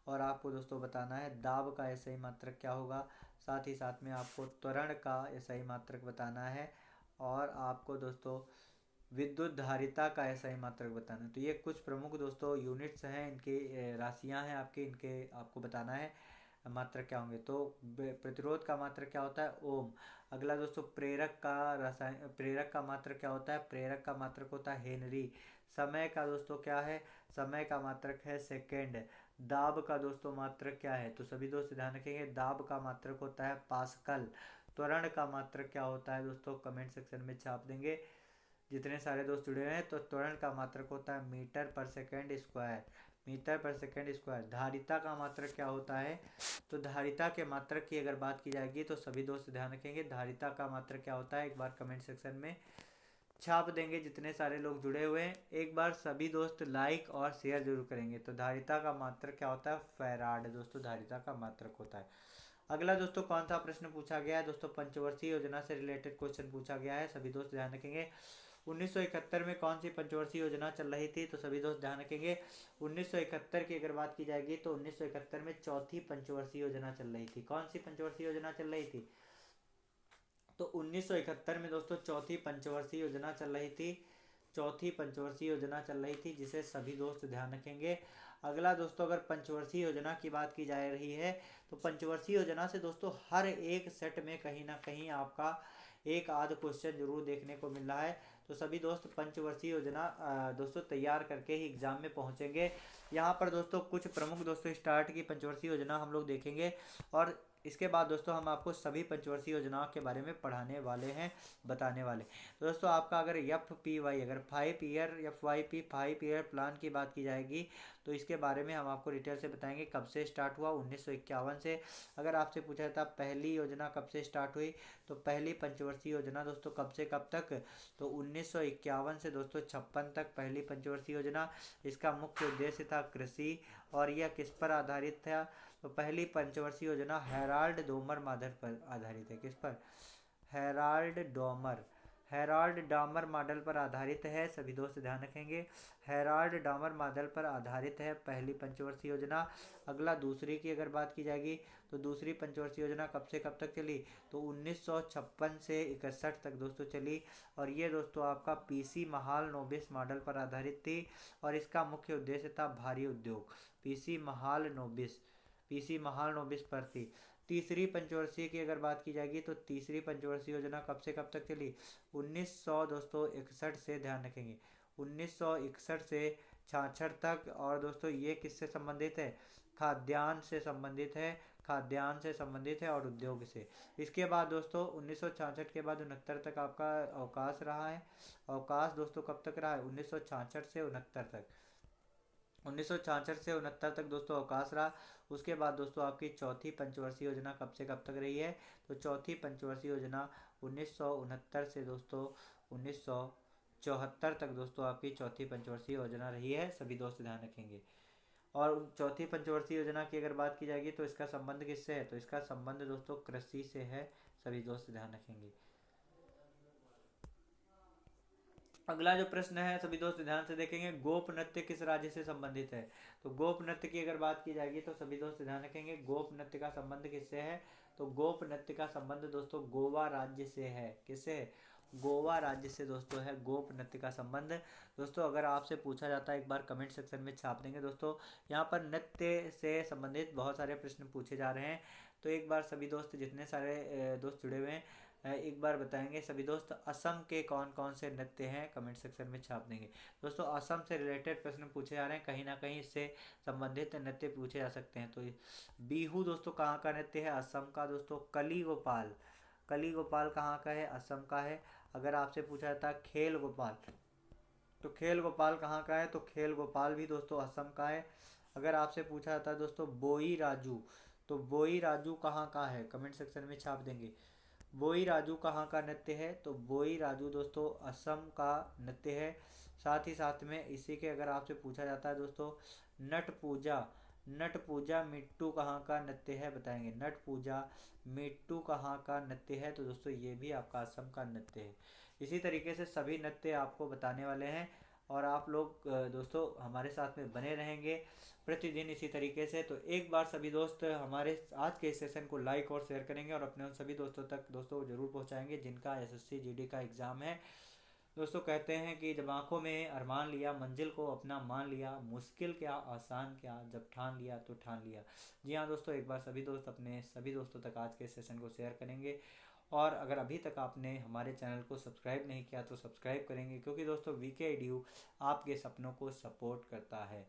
और आपको दोस्तों बताना है दाब का एसआई मात्रक क्या होगा। साथ ही साथ में आपको त्वरण का एसआई मात्रक बताना है, और आपको दोस्तों विद्युत धारिता का एसआई मात्रक बताना है। तो ये कुछ प्रमुख दोस्तों यूनिट्स हैं, इनकी राशियां हैं आपके, इनके आपको बताना है मात्रक क्या होंगे। तो प्रतिरोध का मात्रक क्या होता है? ओम। अगला दोस्तों प्रेरक का मात्रक क्या होता है? प्रेरक का मात्रक होता है हेनरी। समय का दोस्तों क्या है? समय का मात्रक है सेकेंड। दाब का दोस्तों मात्रक क्या है? तो सभी दोस्त ध्यान रखेंगे, दाब का मात्रक होता है पास्कल। त्वरण का मात्रक क्या होता है दोस्तों, कमेंट सेक्शन में छाप देंगे जितने सारे दोस्त जुड़े हुए हैं। तो त्वरण का मात्रक होता है मीटर पर सेकेंड स्क्वायर। मीटर पर सेकेंड स्क्वायर। धारिता का मात्रक क्या होता है? तो धारिता के मात्रक की अगर बात की जाएगी तो सभी दोस्त ध्यान रखेंगे धारिता का मात्रक क्या होता है, एक बार कमेंट सेक्शन में छाप देंगे जितने सारे लोग जुड़े हुए हैं। एक बार सभी दोस्त लाइक और शेयर जरूर करेंगे। तो धारिता का मात्रक क्या होता है? फैराड दोस्तों धारिता का मात्रक होता है। अगला दोस्तों कौन सा प्रश्न पूछा गया है दोस्तों? पंचवर्षीय योजना से रिलेटेड क्वेश्चन पूछा गया है, सभी दोस्त ध्यान रखेंगे। 1971 में कौन सी पंचवर्षीय योजना चल रही थी? तो सभी दोस्त ध्यान रखेंगे 1971 की अगर बात की जाएगी तो 1971 में चौथी पंचवर्षीय योजना चल रही थी। कौन सी पंचवर्षीय योजना चल रही थी? तो 1971 में दोस्तों चौथी पंचवर्षीय योजना चल रही थी। चौथी पंचवर्षीय योजना चल रही थी, जिसे सभी दोस्त ध्यान रखेंगे। अगला दोस्तों अगर पंचवर्षीय योजना की बात की जा रही है तो पंचवर्षीय योजना से दोस्तों हर एक सेट में कहीं ना कहीं आपका एक आध क्वेश्चन जरूर देखने को मिल रहा है। तो सभी दोस्त पंचवर्षीय योजना दोस्तों तैयार करके ही एग्जाम में पहुंचेंगे। यहाँ पर दोस्तों कुछ प्रमुख दोस्तों स्टार्ट की पंचवर्षीय योजना हम लोग देखेंगे, और इसके बाद दोस्तों हम आपको सभी पंचवर्षीय योजनाओं के बारे में पढ़ाने वाले हैं, बताने वाले। तो दोस्तों आपका अगर FPY अगर 5 ईयर FYP 5 ईयर प्लान की बात की जाएगी तो इसके बारे में हम आपको डिटेल से बताएंगे। कब से स्टार्ट हुआ? 1951 से। अगर आपसे पूछा जाता पहली योजना कब से स्टार्ट हुई, तो पहली पंचवर्षीय योजना दोस्तों कब से कब तक? तो 1951 से दोस्तों 56 तक पहली पंचवर्षीय योजना। इसका मुख्य उद्देश्य था कृषि, और यह किस पर आधारित था? तो पहली पंचवर्षीय योजना हेराल्ड डोमर मॉडल पर आधारित है। किस पर? हेराल्ड डॉमर मॉडल पर आधारित है, सभी दोस्त ध्यान रखेंगे। हेराल्ड डॉमर मॉडल पर आधारित है पहली पंचवर्षीय योजना। अगला दूसरी की अगर बात की जाएगी तो दूसरी पंचवर्षीय योजना कब से कब तक चली? तो 1956 से 61 तक दोस्तों चली, और ये दोस्तों आपका PC महालनोबिस मॉडल पर आधारित थी, और इसका मुख्य उद्देश्य था भारी उद्योग। पीसी महालनोबिस पर थी। तीसरी पंचवर्षीय की अगर बात की जाएगी तो तीसरी पंचवर्षीय योजना कब से कब तक चली? 1900 दोस्तों 61 से, ध्यान रखेंगे 1961 से 1966 तक। और दोस्तों ये किससे संबंधित है? खाद्यान्न से संबंधित है, खाद्यान्न से संबंधित है और उद्योग से। इसके बाद दोस्तों 1966 के बाद 69 तक आपका अवकाश रहा है। अवकाश दोस्तों कब तक रहा है? 1966 से 69 तक। 1966 से 69 तक दोस्तों अवकाश रहा। उसके बाद दोस्तों आपकी चौथी पंचवर्षीय योजना कब से कब तक रही है? तो चौथी पंचवर्षीय योजना 1969 से दोस्तों 1974 तक दोस्तों आपकी चौथी पंचवर्षीय योजना रही है, सभी दोस्त ध्यान रखेंगे। और चौथी पंचवर्षीय योजना की अगर बात की जाएगी तो इसका संबंध किससे है? तो इसका संबंध दोस्तों कृषि से है, सभी दोस्त ध्यान रखेंगे। अगला जो प्रश्न है सभी दोस्त ध्यान से देखेंगे, गोप नृत्य किस राज्य से संबंधित है? तो गोप नृत्य की अगर बात की जाएगी तो सभी दोस्त ध्यान रखेंगे, गोप नृत्य का संबंध किससे है? तो गोप नृत्य का संबंध दोस्तों गोवा राज्य से है। किससे? गोवा राज्य से दोस्तों है गोप नृत्य का संबंध। दोस्तों अगर आपसे पूछा जाता है, एक बार कमेंट सेक्शन में छाप देंगे दोस्तों, यहाँ पर नृत्य से संबंधित बहुत सारे प्रश्न पूछे जा रहे हैं। तो एक बार सभी दोस्त जितने सारे दोस्त जुड़े हुए हैं एक बार बताएंगे सभी दोस्त, असम के कौन कौन से नृत्य हैं, कमेंट सेक्शन में छाप देंगे। दोस्तों असम से रिलेटेड प्रश्न पूछे जा रहे हैं, कहीं ना कहीं इससे संबंधित नृत्य पूछे जा सकते हैं। तो बिहू दोस्तों कहाँ का नृत्य है? असम का। दोस्तों कली गोपाल, कली गोपाल कहाँ का है? असम का है। अगर आपसे पूछा जाता है खेल गोपाल, तो खेल गोपाल कहाँ का है? तो खेल गोपाल भी दोस्तों असम का है। अगर आपसे पूछा जाता है दोस्तों बोई राजू, तो बोई राजू कहाँ का है? कमेंट सेक्शन में छाप देंगे। बोई राजू कहाँ का नृत्य है? तो बोई राजू दोस्तों असम का नृत्य है। साथ ही साथ में इसी के अगर आपसे पूछा जाता है दोस्तों नट पूजा, नट पूजा मिट्टू कहाँ का नृत्य है, बताएंगे। नट पूजा मिट्टू कहाँ का नृत्य है? तो दोस्तों ये भी आपका असम का नृत्य है। इसी तरीके से सभी नृत्य आपको बताने वाले हैं और आप लोग दोस्तों हमारे साथ में बने रहेंगे प्रतिदिन इसी तरीके से। तो एक बार सभी दोस्त हमारे आज के इस सेशन को लाइक और शेयर करेंगे और अपने उन सभी दोस्तों तक दोस्तों जरूर पहुंचाएंगे जिनका एसएससी जीडी का एग्ज़ाम है। दोस्तों कहते हैं कि जब आंखों में अरमान लिया, मंजिल को अपना मान लिया, मुश्किल क्या आसान क्या, जब ठान लिया तो ठान लिया। जी हाँ दोस्तों, एक बार सभी दोस्त अपने सभी दोस्तों तक आज के सेशन को शेयर करेंगे और अगर अभी तक आपने हमारे चैनल को सब्सक्राइब नहीं किया तो सब्सक्राइब करेंगे, क्योंकि दोस्तों वीके एडू आपके सपनों को सपोर्ट करता है।